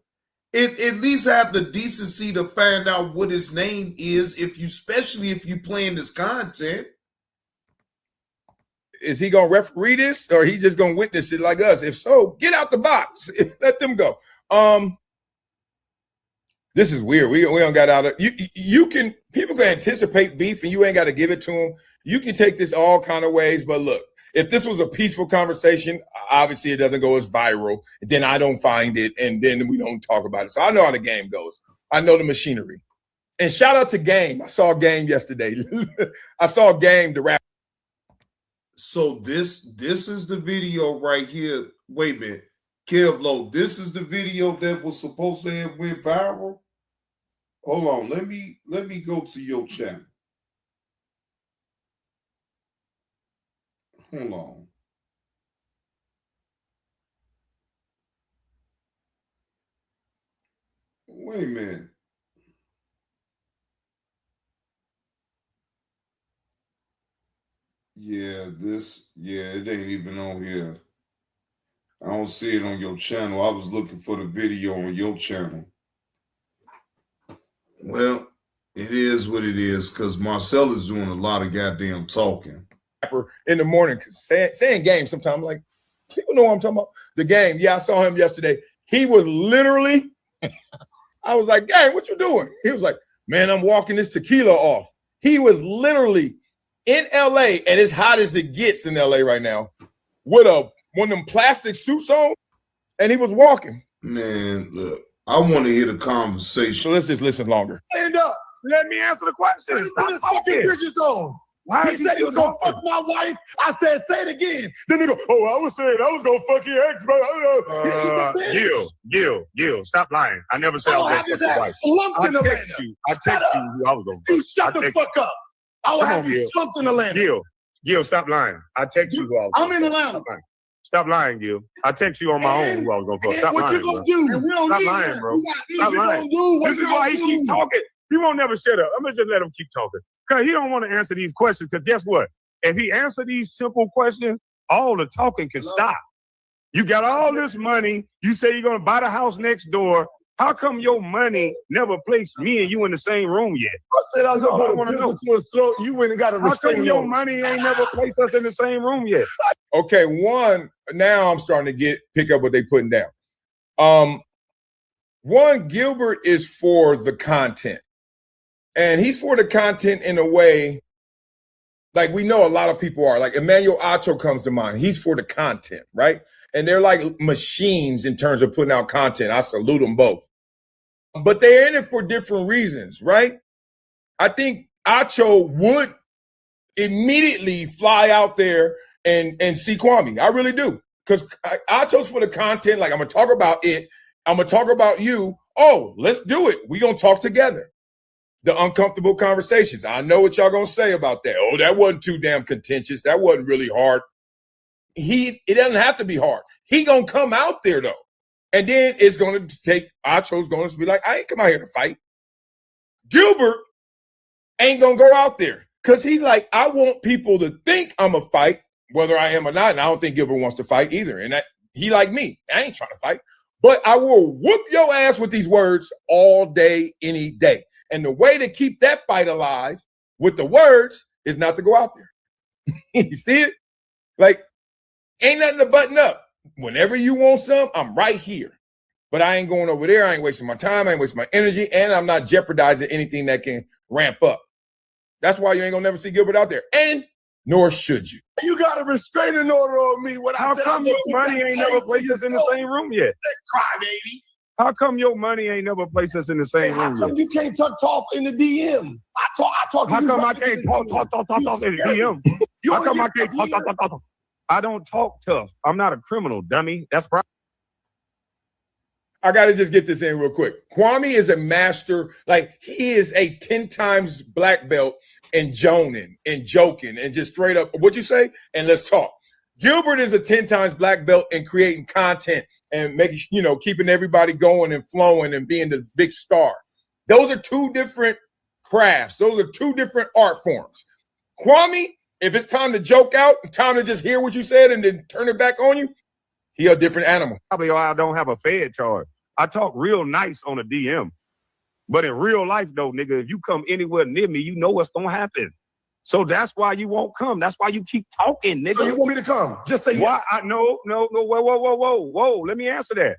It at least have the decency to find out what his name is, especially if you playing this content. Is he gonna referee this, or he just gonna witness it like us? If so, get out the box. Let them go. This is weird. We don't got out of you can people can anticipate beef and you ain't got to give it to them. You can take this all kind of ways, but look, if this was a peaceful conversation, obviously it doesn't go as viral. Then I don't find it, and then we don't talk about it. So I know how the game goes. I know the machinery. And shout out to Game. I saw Game yesterday. I saw Game, the rap. So this is the video right here. Wait a minute, Kevlo. This is the video that was supposed to have went viral. Hold on, let me go to your channel. Hold on. Wait a minute. It ain't even on here. I don't see it on your channel. I was looking for the video on your channel. Well, it is what it is, because Marcel is doing a lot of goddamn talking. In the morning, saying Game sometimes, like, people know what I'm talking about. The Game, yeah, I saw him yesterday. He was literally, I was like, Game, what you doing? He was like, man, I'm walking this tequila off. He was literally in LA, and it's hot as it gets in LA right now, with one of them plastic suits on, and he was walking. Man, look, I want to hear the conversation. So let's just listen longer. Stand up. Let me answer the question. Stop his fucking bridges on. Why he said he was gonna fuck my wife. I said, say it again. Then he go, oh, I was saying I was gonna fuck your ex, bro. Gil, stop lying. I never said I was gonna fuck your wife. I text you who I was gonna fuck. You shut the fuck up. I will have you slumped in Atlanta. Gil, stop lying. I text you who I was I'm in Atlanta. Stop lying, Gil. I text you on my own who I was gonna fuck. Stop lying, bro. Stop lying, bro. Stop lying. This is why he keeps talking. He won't never shut up. I'm gonna just let him keep talking. Because he don't want to answer these questions. Because guess what? If he answer these simple questions, all the talking can stop. You got all this money. You say you're going to buy the house next door. How come your money never placed me and you in the same room yet? I said I was going to put to his throat. You went and got a restraining order. How come your money ain't never placed us in the same room yet? Okay, now I'm starting to pick up what they putting down. One, Gilbert is for the content. And he's for the content in a way, like we know a lot of people are. Like Emmanuel Acho comes to mind. He's for the content, right? And they're like machines in terms of putting out content. I salute them both. But they're in it for different reasons, right? I think Acho would immediately fly out there and see Kwame. I really do. Because Acho's for the content. Like, I'm going to talk about it. I'm going to talk about you. Oh, let's do it. We're going to talk together. The uncomfortable conversations. I know what y'all gonna say about that. Oh, that wasn't too damn contentious. That wasn't really hard. It doesn't have to be hard. He gonna come out there though. And then it's gonna take, Acho's gonna be like, I ain't come out here to fight. Gilbert ain't gonna go out there. Cause he's like, I want people to think I'm a fight, whether I am or not. And I don't think Gilbert wants to fight either. And that he like me. I ain't trying to fight. But I will whoop your ass with these words all day, any day. And the way to keep that fight alive with the words is not to go out there. You see it? Like, ain't nothing to button up. Whenever you want some, I'm right here. But I ain't going over there. I ain't wasting my time. I ain't wasting my energy. And I'm not jeopardizing anything that can ramp up. That's why you ain't going to never see Gilbert out there. And nor should you. You got a restraining order on me. How come your money ain't never placed us in the same room yet? Cry, baby. How come your money ain't never placed us in the same room? How come you can't talk in the DM? I talk. How come I can't talk in the DM? How come I can't talk? I don't talk tough. I'm not a criminal, dummy. That's right. I got to just get this in real quick. Kwame is a master. Like, he is a 10 times black belt in joning and joking and just straight up, what you say? And let's talk. Gilbert is a 10 times black belt in creating content and making, keeping everybody going and flowing and being the big star. Those are two different crafts. Those are two different art forms. Kwame, if it's time to joke out, time to just hear what you said and then turn it back on you, he a different animal. Probably I don't have a Fed charge. I talk real nice on a DM. But in real life, though, nigga, if you come anywhere near me, you know what's going to happen. So that's why you won't come. That's why you keep talking, nigga. So you want me to come? Just say why? yes. No, whoa. Let me answer that.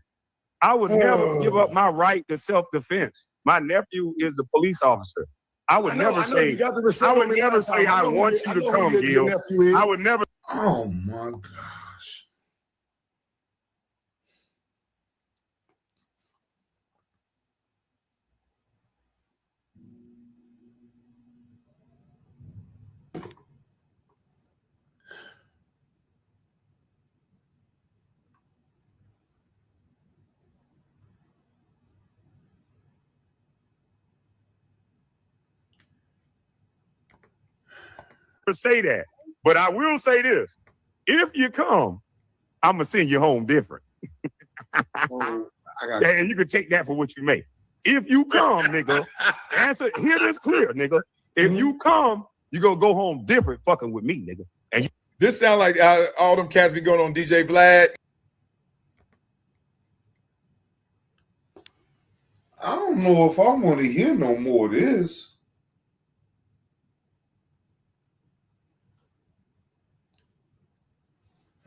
I would never give up my right to self-defense. My nephew is the police officer. I would never say I want you to come, Gil. I would never. Oh, my gosh. Say that, but I will say this: if you come, I'm gonna send you home different. And you can take that for what you make. If you come, nigga, hear this clear, nigga. If you come, you gonna go home different, fucking with me, nigga. And this sound like all them cats be going on DJ Vlad. I don't know if I want to hear no more of this.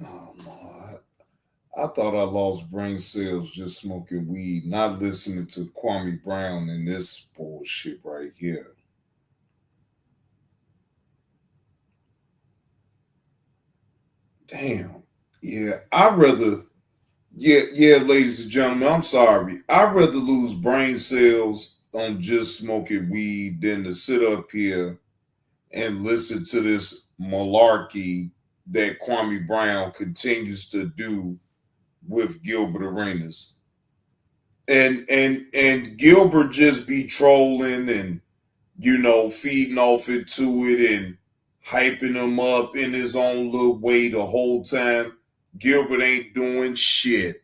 Oh, no. I thought I lost brain cells just smoking weed, not listening to Kwame Brown and this bullshit right here. Damn. Yeah, ladies and gentlemen, I'm sorry. I'd rather lose brain cells on just smoking weed than to sit up here and listen to this malarkey that Kwame Brown continues to do with Gilbert Arenas. And Gilbert just be trolling and, feeding off into it and hyping him up in his own little way the whole time. Gilbert ain't doing shit.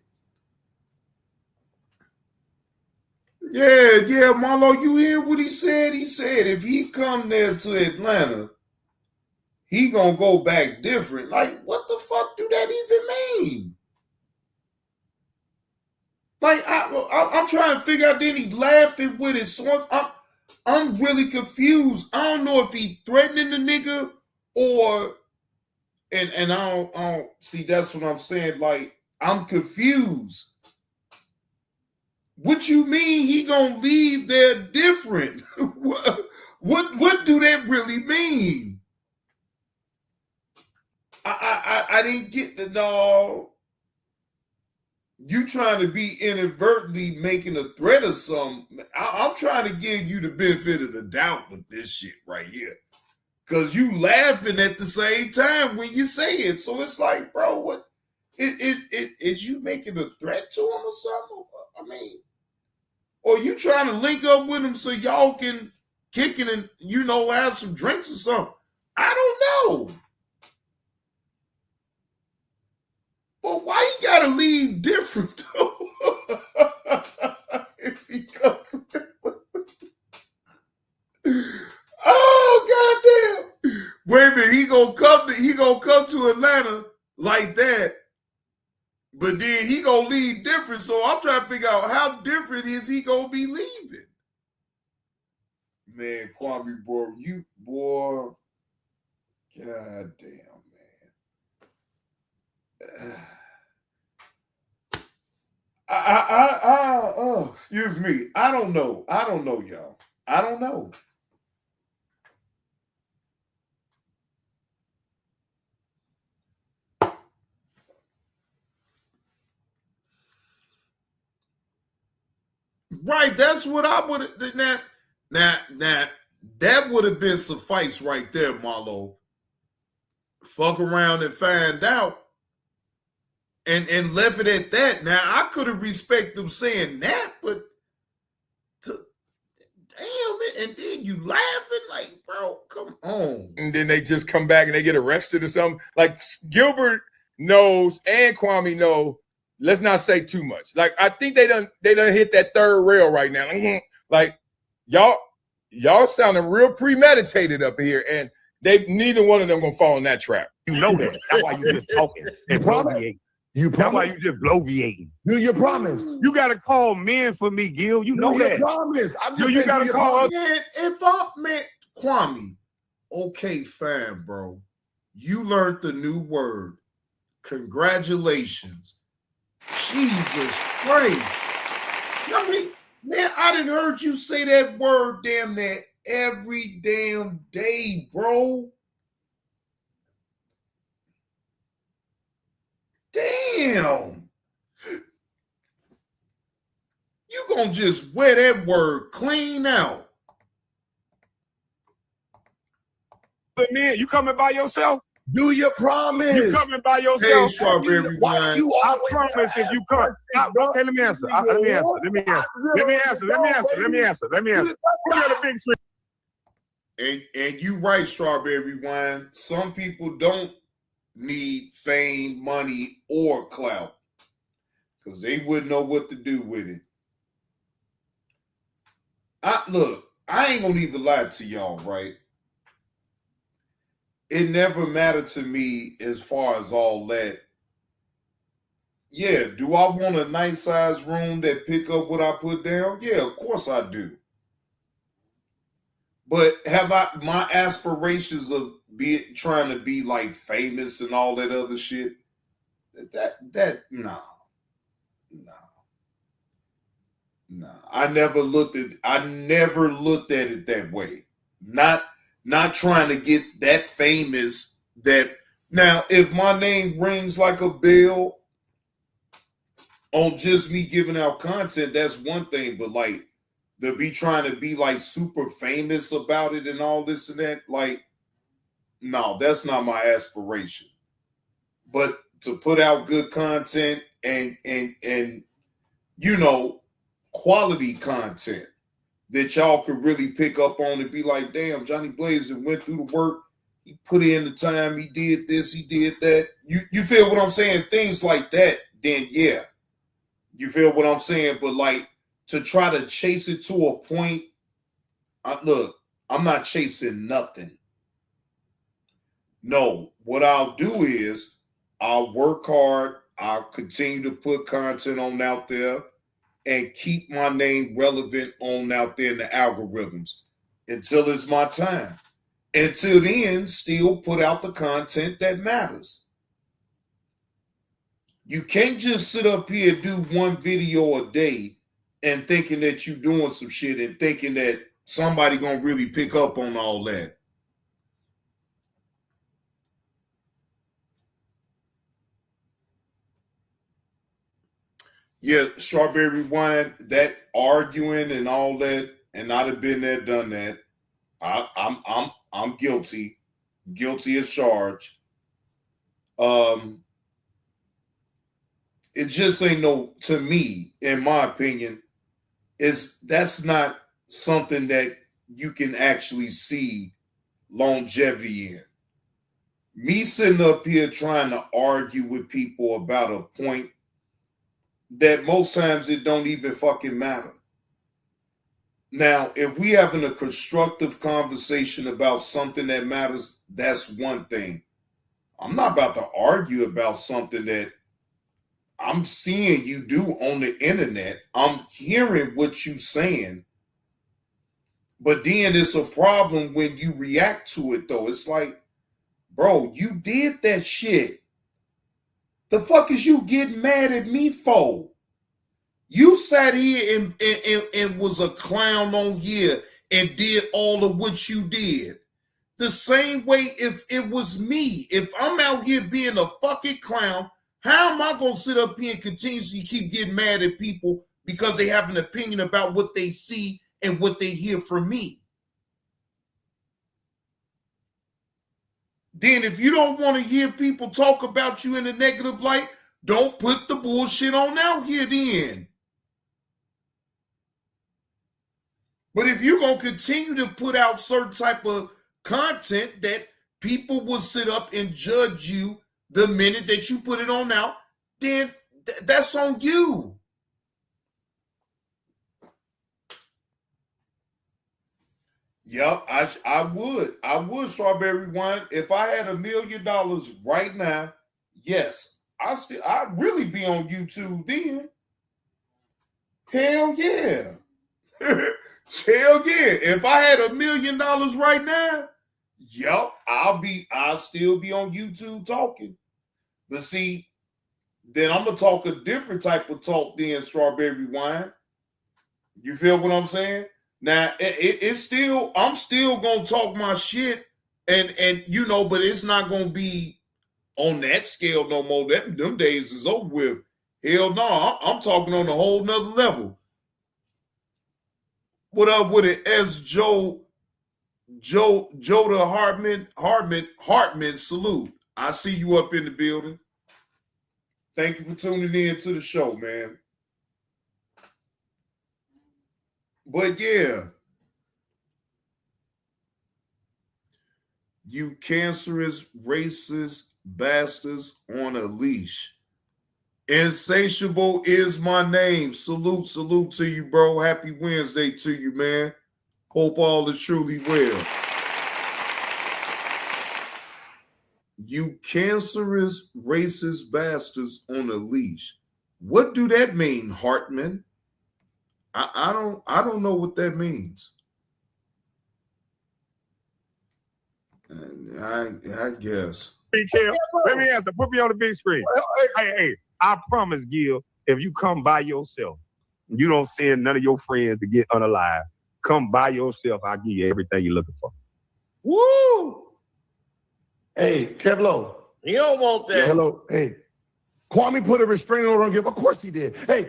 Yeah, Marlo, you hear what he said? He said if he come there to Atlanta, he gonna go back different. Like, what the fuck do that even mean? Like, I'm trying to figure out, then he laughing with it. So I'm really confused. I don't know if he threatening the nigga or, and I don't see, that's what I'm saying. Like, I'm confused. What you mean he gonna leave there different? What do that really mean? I didn't get the dog. You trying to be inadvertently making a threat or something. I'm trying to give you the benefit of the doubt with this shit right here. Because you laughing at the same time when you say it. So it's like, bro, what is you making a threat to him or something? I mean, or you trying to link up with him so y'all can kick it and, have some drinks or something? I don't know. But why you gotta leave different though? If he comes oh goddamn. Wait a minute, he gonna come to Atlanta like that, but then he gonna leave different. So I'm trying to figure out how different is he gonna be leaving. Man, Kwame, boy, god damn, man. Excuse me. I don't know, y'all. I don't know. Right, that's what I would have. Now, that would have been suffice right there, Marlo. Fuck around and find out. and left it at that. Now I could have respected them saying that, but damn it, and then you laughing like, bro, come on. And then they just come back and they get arrested or something. Like Gilbert knows and Kwame know. Let's not say too much. Like I think they done hit that third rail right now. Like y'all sounding real premeditated up here, and neither one of them gonna fall in that trap. You know that. That's why you just talking and bloviating. That's why you just bloviating. Do your promise. You gotta call men for me, Gil. You know that. Promise. I'm just you gotta call. Man, if I meant Kwame, okay, fine, bro. You learned the new word. Congratulations. Jesus Christ. I mean, man, I done heard you say that word damn near every damn day, bro. Damn. You gonna just wear that word clean out. But man, you coming by yourself? Do your promise. You coming by yourself? Hey, strawberry wine. I promise if you come. Okay, let me answer. Let me answer. Give me the big swing. And you right, strawberry wine. Some people don't need fame, money, or clout because they wouldn't know what to do with it. I ain't gonna even lie to y'all, right? It never mattered to me as far as all that. Yeah, do I want a nice size room that pick up what I put down? Yeah, of course I do. But have my aspirations of trying to be like famous and all that other shit? No. I never looked at it that way. Not trying to get that famous that now if my name rings like a bell on just me giving out content, that's one thing, but like to be trying to be like super famous about it and all this and that, like, no, that's not my aspiration. But to put out good content and you know, quality content that y'all could really pick up on and be like, damn, Johnny Blaze went through the work, he put in the time, he did this, he did that. You feel what I'm saying? Things like that, then yeah. You feel what I'm saying? But like to try to chase it to a point, look, I'm not chasing nothing. No, what I'll do is I'll work hard, I'll continue to put content on out there and keep my name relevant on out there in the algorithms until it's my time. Until then, still put out the content that matters. You can't just sit up here and do one video a day and thinking that you're doing some shit and thinking that somebody gonna really pick up on all that. Yeah, strawberry wine, that arguing and all that, and I'd have been there, done that. I'm guilty as charged. It just ain't no, to me, in my opinion, that's not something that you can actually see longevity in. Me sitting up here trying to argue with people about a point that most times it don't even fucking matter. Now, if we having a constructive conversation about something that matters, that's one thing. I'm not about to argue about something that I'm seeing you do on the internet. I'm hearing what you saying. But then it's a problem when you react to it, though. It's like, bro, you did that shit. The fuck is you getting mad at me for? You sat here and was a clown on here and did all of what you did. The same way if it was me, if I'm out here being a fucking clown, how am I going to sit up here and continuously keep getting mad at people because they have an opinion about what they see and what they hear from me? Then if you don't want to hear people talk about you in a negative light, don't put the bullshit on out here then. But if you're going to continue to put out certain type of content that people will sit up and judge you the minute that you put it on out, then that's on you. Yep, I would strawberry wine. If I had $1 million right now, yes, I'd really be on YouTube then. Hell yeah. Hell yeah. If I had $1 million right now, yep, I'll still be on YouTube talking. But see, then I'm gonna talk a different type of talk than strawberry wine. You feel what I'm saying? Now it's still, I'm still gonna talk my shit, and you know, but it's not gonna be on that scale no more. Them days is over with. Hell no, I'm talking on a whole nother level. What up with it? S. Joda Hartman, salute. I see you up in the building. Thank you for tuning in to the show, man. But yeah, you cancerous, racist bastards on a leash. Insatiable is my name. Salute to you, bro. Happy Wednesday to you, man. Hope all is truly well. You cancerous, racist bastards on a leash. What do that mean, Hartman? I don't know what that means. I guess. Let me answer. Put me on the big screen. Hey, I promise, Gil, if you come by yourself, you don't send none of your friends to get unalive. Come by yourself, I'll give you everything you're looking for. Woo! Hey, Kevlo. You don't want that. Hello. Hey. Kwame put a restraining order on him. Of course he did. Hey,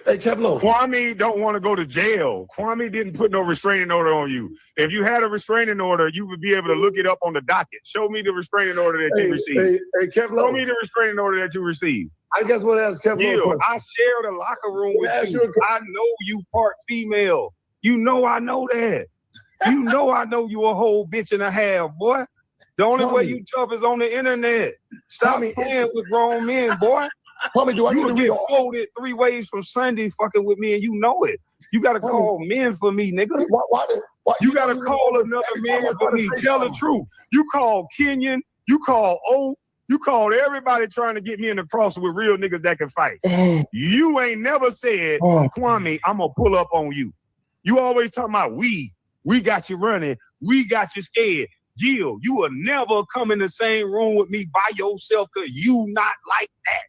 Kevlo. Kwame don't want to go to jail. Kwame didn't put no restraining order on you. If you had a restraining order, you would be able to look it up on the docket. Show me the restraining order that you received. Hey, Kevlo. Show me the restraining order that you received. I guess what else, Kevlo? Gil, I shared a locker room with you. I know you part female. You know I know that. You know I know you a whole bitch and a half, boy. The only way you tough is on the internet. Stop playing with grown men, boy. Tommy, do I you get folded 3 ways from Sunday fucking with me, and you know it. You got to call men for me, nigga. Why you got to call another man for me. Tell the truth. You call Kenyon. You call O. You called everybody trying to get me in the cross with real niggas that can fight. You ain't never said, Kwame, I'm going to pull up on you. You always talking about we got you running. We got you scared. Gil, you will never come in the same room with me by yourself because you not like that.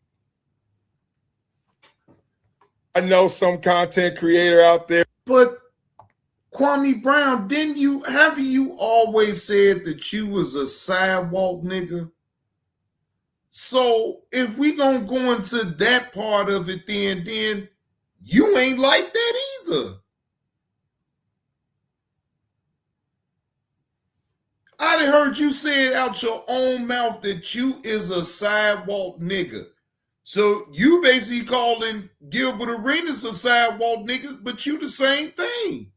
I know some content creator out there. But Kwame Brown, have you always said that you was a sidewalk nigga? So if we gonna go into that part of it, then you ain't like that either. I done heard you say it out your own mouth that you is a sidewalk nigga. So you basically calling Gilbert Arenas a sidewalk nigga, but you the same thing.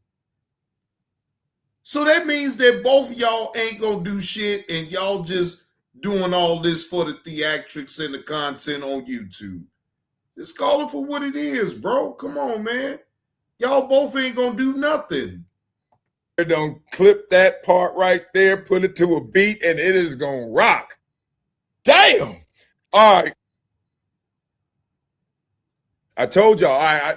So that means that both of y'all ain't gonna do shit and y'all just doing all this for the theatrics and the content on YouTube. Just call it for what it is, bro. Come on, man. Y'all both ain't gonna do nothing. Don't clip that part right there, put it to a beat, and it is gonna rock. Damn. All right. I told y'all. I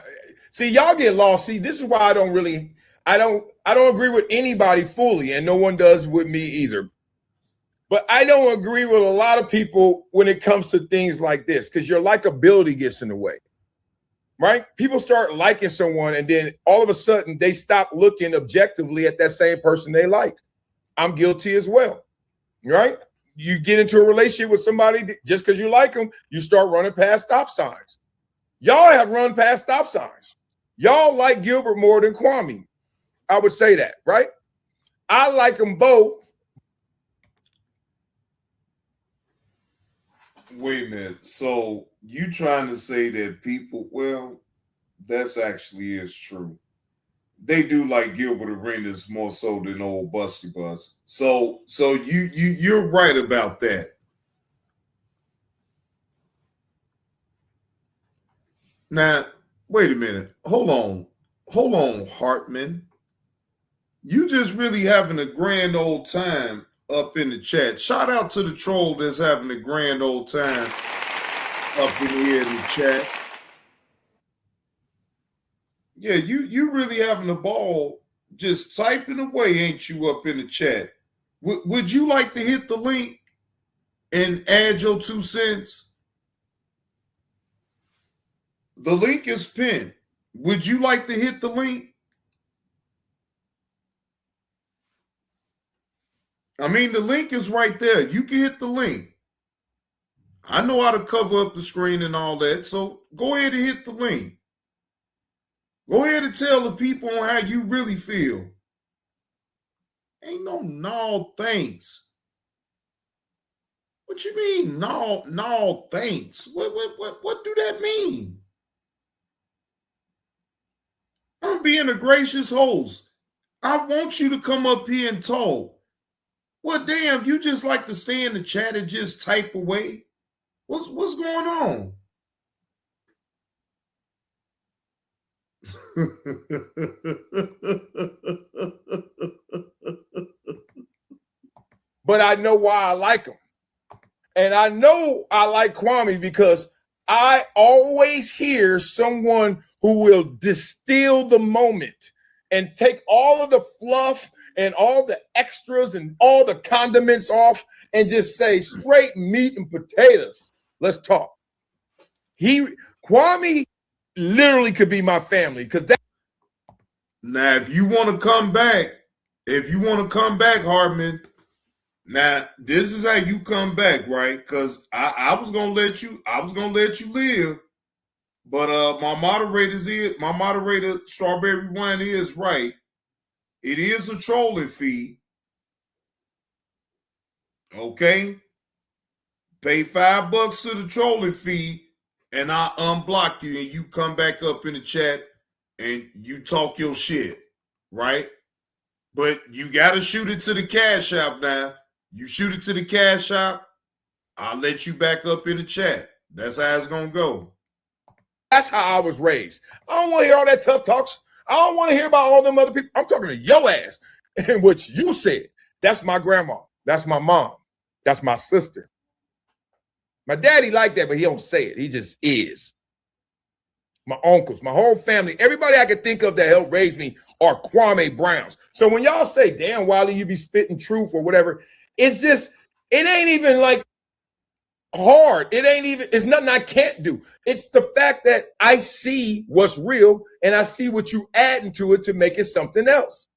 see y'all get lost. See, this is why I don't agree with anybody fully, and no one does with me either. But I don't agree with a lot of people when it comes to things like this, because your likability gets in the way. Right? People start liking someone, and then all of a sudden they stop looking objectively at that same person they like. I'm guilty as well. Right? You get into a relationship with somebody just because you like them, you start running past stop signs. Y'all have run past stop signs. Y'all like Gilbert more than Kwame. I would say that, right? I like them both. Wait a minute. So you trying to say that people? Well, that's actually is true. They do like Gilbert Arenas more so than old Busty Bus. So you're right about that. Now, wait a minute. Hold on, Hartman. You just really having a grand old time up in the chat. Shout out to the troll that's having a grand old time up in here in the chat. Yeah, you really having a ball just typing away, ain't you, up in the chat? Would you like to hit the link and add your 2 cents? The link is pinned. Would you like to hit the link? I mean, the link is right there. You can hit the link. I know how to cover up the screen and all that, so go ahead and hit the link. Go ahead and tell the people on how you really feel. Ain't no thanks. What you mean, no thanks? What do that mean? I'm being a gracious host. I want you to come up here and talk. Well, damn, you just like to stay in the chat and just type away? What's going on? But I know why I like him. And I know I like Kwame because I always hear someone who will distill the moment and take all of the fluff and all the extras and all the condiments off and just say straight meat and potatoes. Let's talk. Kwame literally could be my family because that. Now, if you want to come back, Hardman, now this is how you come back, right? Because I was gonna let you live, but my moderator Strawberry Wine is right. It is a trolling fee. Okay. Pay $5 to the trolling fee, and I unblock you, and you come back up in the chat and you talk your shit, right? But you gotta shoot it to the cash app now. You shoot it to the cash app, I'll let you back up in the chat. That's how it's gonna go. That's how I was raised. I don't want to hear all that tough talks. I don't want to hear about all them other people. I'm talking to your ass and what you said. That's my grandma. That's my mom. That's my sister. My daddy like that, but he don't say it. He just is. My uncles, my whole family, everybody I could think of that helped raise me are Kwame Browns. So when y'all say, damn, Wiley, you be spitting truth or whatever, it's just, it ain't even like hard. It's nothing I can't do. It's the fact that I see what's real and I see what you adding to it to make it something else.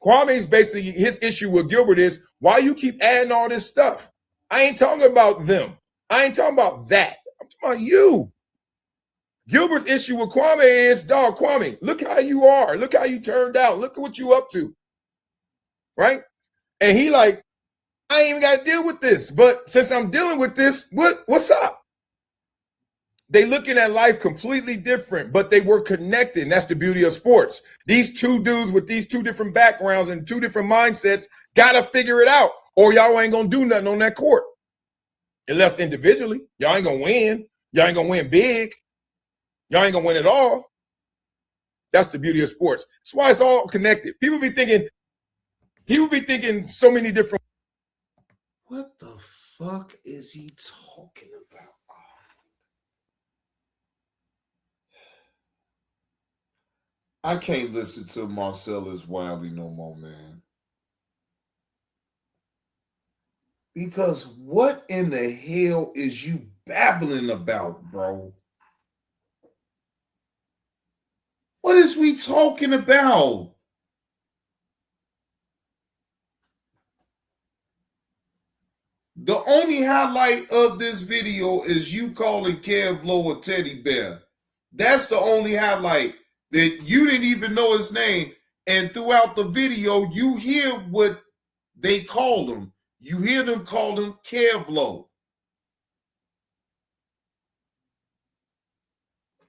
Kwame's basically, his issue with Gilbert is, why you keep adding all this stuff? I ain't talking about them. I ain't talking about that. I'm talking about you. Gilbert's issue with Kwame is, dog, Kwame, look how you are. Look how you turned out. Look at what you up to. Right? And he like, I ain't even got to deal with this. But since I'm dealing with this, what's up? They looking at life completely different, but they were connected. And that's the beauty of sports. These two dudes with these two different backgrounds and two different mindsets got to figure it out, or y'all ain't going to do nothing on that court. Unless individually, y'all ain't going to win. Y'all ain't going to win big. Y'all ain't going to win at all. That's the beauty of sports. That's why it's all connected. People be thinking so many different. What the fuck is he talking about? I can't listen to Marcellus Wiley no more, man. Because what in the hell is you babbling about, bro? What is we talking about? The only highlight of this video is you calling Kev Lowe a teddy bear. That's the only highlight, that you didn't even know his name. And throughout the video, you hear what they call him. You hear them call him Kev Lowe.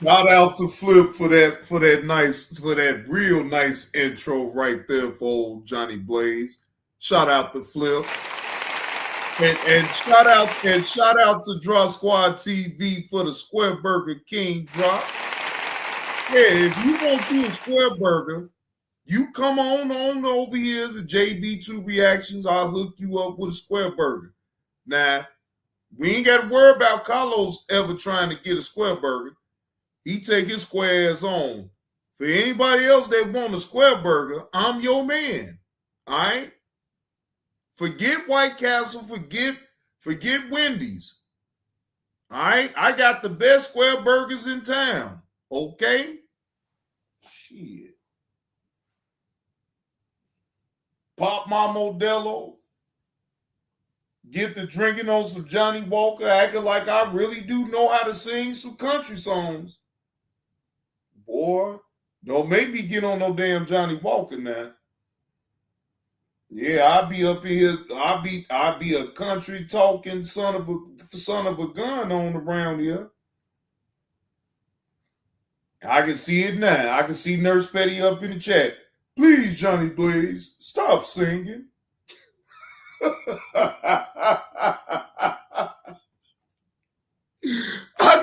Shout out to Flip for that real nice intro right there for old Johnny Blaze. Shout out to Flip. And shout out to Draw Squad TV for the Square Burger King drop. Yeah, if you want you a Square Burger, you come on over here to JB2 Reactions. I'll hook you up with a Square Burger. Now, we ain't got to worry about Carlos ever trying to get a Square Burger. He take his square ass on. For anybody else that want a Square Burger, I'm your man. All right? Forget White Castle. Forget Wendy's. All right? I got the best Square Burgers in town. Okay? Shit. Pop my Modelo. Get the drinking on some Johnny Walker, acting like I really do know how to sing some country songs. Boy, don't make me get on no damn Johnny Walker now. Yeah, I'll be up in here. I'll be a country talking son of a gun on around here. I can see it now. I can see Nurse Petty up in the chat. Please, Johnny Blaze, stop singing. I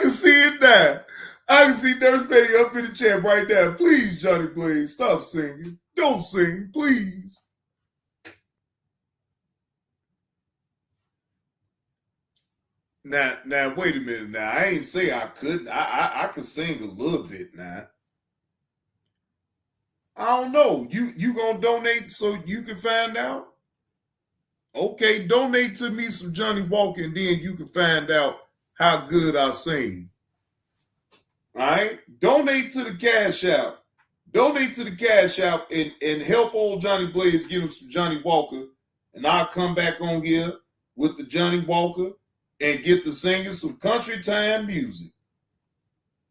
can see it now. I can see Nurse Petty up in the chat right now. Please, Johnny Blaze, stop singing. Don't sing, please. Now, wait a minute. Now, I ain't say I couldn't. I could sing a little bit now. I don't know. You gonna donate so you can find out? Okay, donate to me some Johnny Walker, and then you can find out how good I sing. All right? Donate to the Cash App. Donate to the Cash App and help old Johnny Blaze get him some Johnny Walker. And I'll come back on here with the Johnny Walker and get to singing some country time music.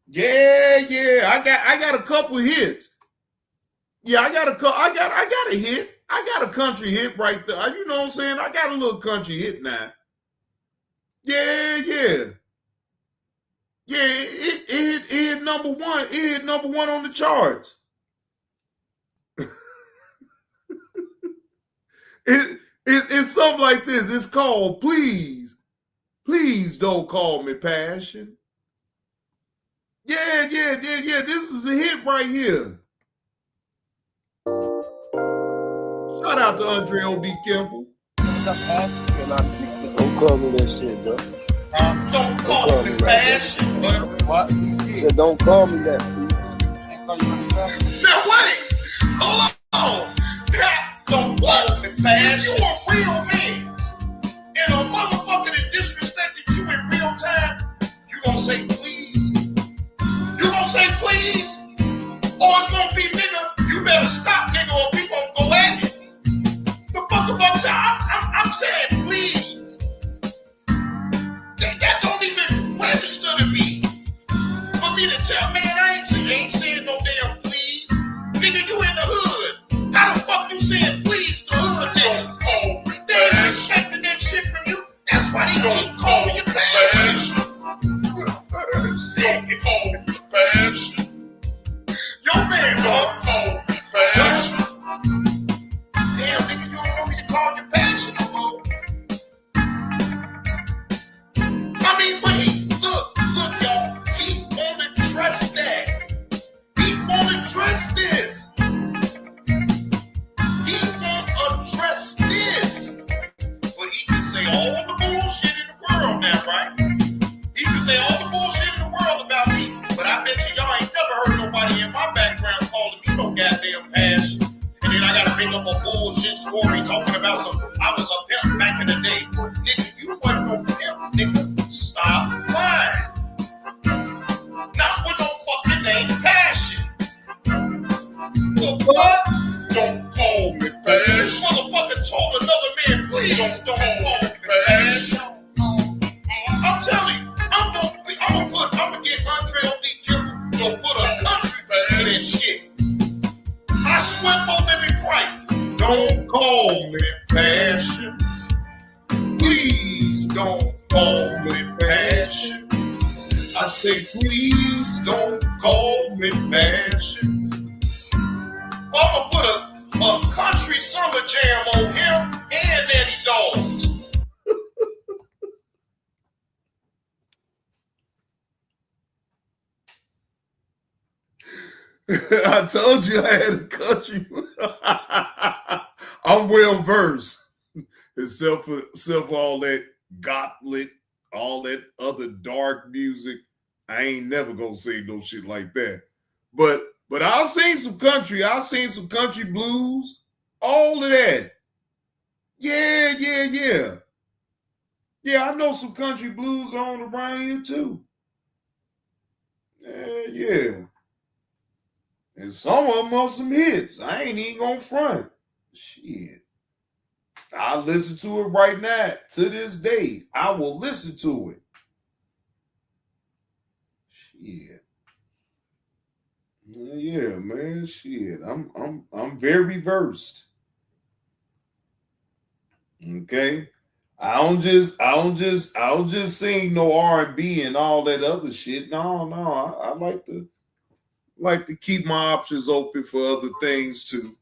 Yeah. I got a couple hits. Yeah, I got a hit. I got a country hit right there. You know what I'm saying? I got a little country hit now. Yeah. Yeah, it hit number one. It hit number one on the charts. It's something like this. It's called Please Don't Call Me Passion. Yeah. This is a hit right here. Shout out to Andre O.D. Kimball. Don't call me that shit, bro. Don't call me passion, bro. What? He said, don't call me that, please. Now wait, hold on. Don't call me passion. You a real man, and a motherfucker that disrespected you in real time. You gonna say please? You gonna say please? Or it's gonna be nigga? You better stop, nigga, or we gonna go at it. The fuck about time? I'm saying please. That don't even register to me. For me to tell, man, I ain't saying no damn please. Nigga, you in the hood. How the fuck you saying please to hood niggas? They ain't expecting that shit from you. That's why they keep calling you passion. Don't call me passion. Yo, man, don't call me passion. Damn, nigga, you don't want me to call you passion no more. I mean, but look, y'all, he won't address that. He won't address this. He won't address this. But he can say all the bullshit in the world now, right? He can say all the bullshit in the world about me, but I bet you y'all ain't never heard nobody in my background calling me no goddamn passion. And then I gotta bring up a bullshit story talking about I was a pimp back in the day. Nigga, you wasn't no pimp, nigga. Stop lying. Not with no fucking name passion. The what? Don't call me passion. This motherfucker told another man, please don't call me passion. I'm telling you, I'm gonna get Andre O.D. Kimball to put a country back to that shit. I swear for living Christ, don't call me passion. Please don't call me passion. I say, please don't call me passion. I'ma put a country summer jam on him and Eddie Dogs. I told you I had a country. I'm well versed. Except for all that gotlet, all that other dark music. I ain't never gonna say no shit like that. But I've seen some country. I've seen some country blues. All of that. Yeah. Yeah, I know some country blues on around here too. Yeah. And some of them are some hits. I ain't even gonna front. Shit. I listen to it right now. To this day, I will listen to it. Shit. Yeah, man. Shit. I'm very versed. Okay. I don't just sing no R&B and all that other shit. No. I like to keep my options open for other things too.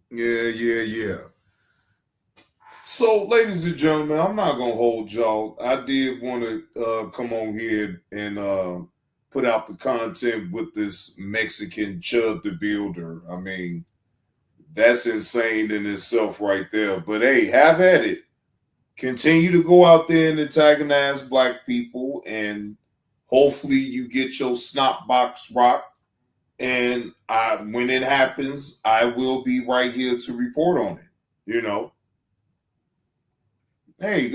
Yeah. So, ladies and gentlemen, I'm not gonna hold y'all. I did want to come on here and put out the content with this Mexican ChudTheBuilder. I mean, that's insane in itself right there. But hey, have at it. Continue to go out there and antagonize black people, and hopefully you get your snot box rocked. And when it happens, I will be right here to report on it. You know. Hey,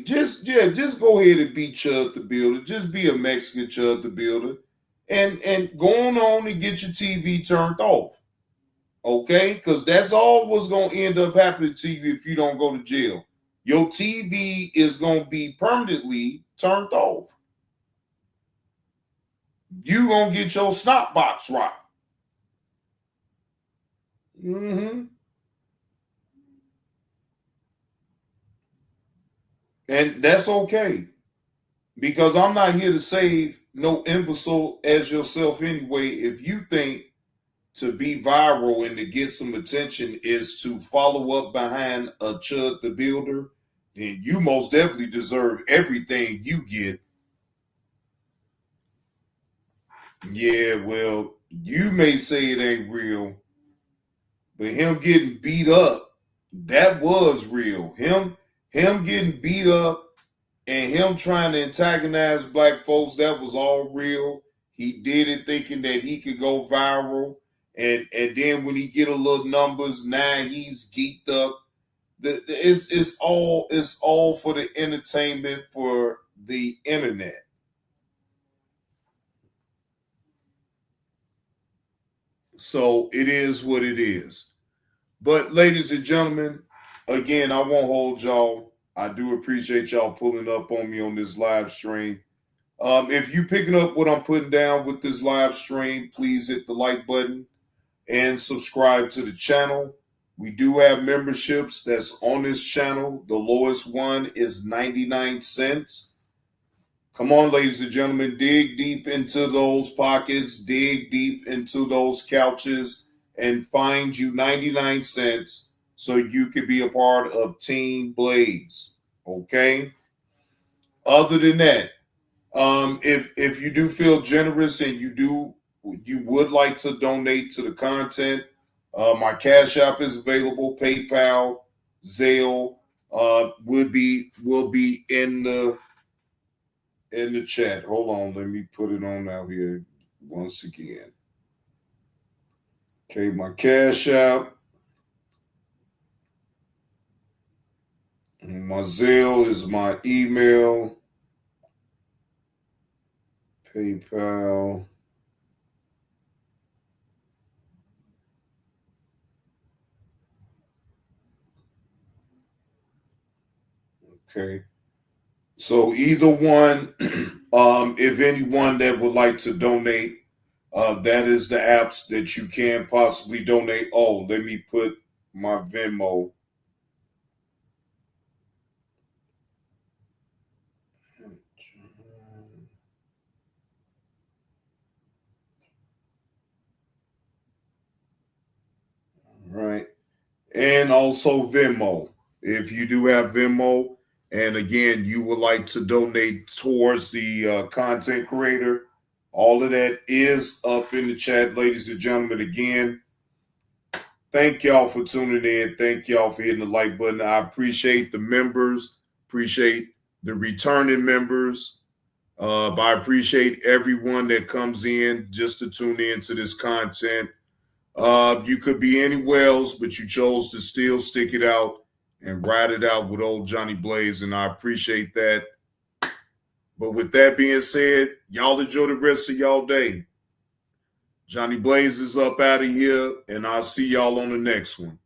just go ahead and be ChudTheBuilder. Just be a Mexican ChudTheBuilder, and go on and get your TV turned off. Okay, because that's all what's gonna end up happening to you if you don't go to jail. Your TV is gonna be permanently turned off. You gonna get your snot box right. And that's okay. Because I'm not here to save no imbecile as yourself anyway. If you think to be viral and to get some attention is to follow up behind a ChudTheBuilder, then you most definitely deserve everything you get. Yeah, well, you may say it ain't real, but him getting beat up, that was real. Him getting beat up and him trying to antagonize black folks, that was all real. He did it thinking that he could go viral. And then when he get a little numbers, now he's geeked up. It's all for the entertainment for the internet. So it is what it is. But ladies and gentlemen, again, I won't hold y'all. I do appreciate y'all pulling up on me on this live stream. If you picking up what I'm putting down with this live stream, please hit the like button and subscribe to the channel. We do have memberships that's on this channel. The lowest one is 99 cents. Come on, ladies and gentlemen, dig deep into those pockets, dig deep into those couches, and find you 99 cents so you could be a part of Team Blaze. Okay? Other than that, if you do feel generous and you would like to donate to the content, my Cash App is available. PayPal, Zelle will be in the chat. Hold on, let me put it on out here once again. Okay, my Cash App. My Zelle is my email. PayPal. Okay. So either one, if anyone that would like to donate, that is the apps that you can possibly donate. Oh, let me put my Venmo. and also Venmo. If you do have Venmo, and again, you would like to donate towards the content creator, all of that is up in the chat, ladies and gentlemen. Again, thank y'all for tuning in. Thank y'all for hitting the like button. I appreciate the members, appreciate the returning members. But I appreciate everyone that comes in just to tune in to this content. You could be anywhere else, but you chose to still stick it out and ride it out with old Johnny Blaze, and I appreciate that. But with that being said, y'all enjoy the rest of y'all day. Johnny Blaze is up out of here, and I'll see y'all on the next one.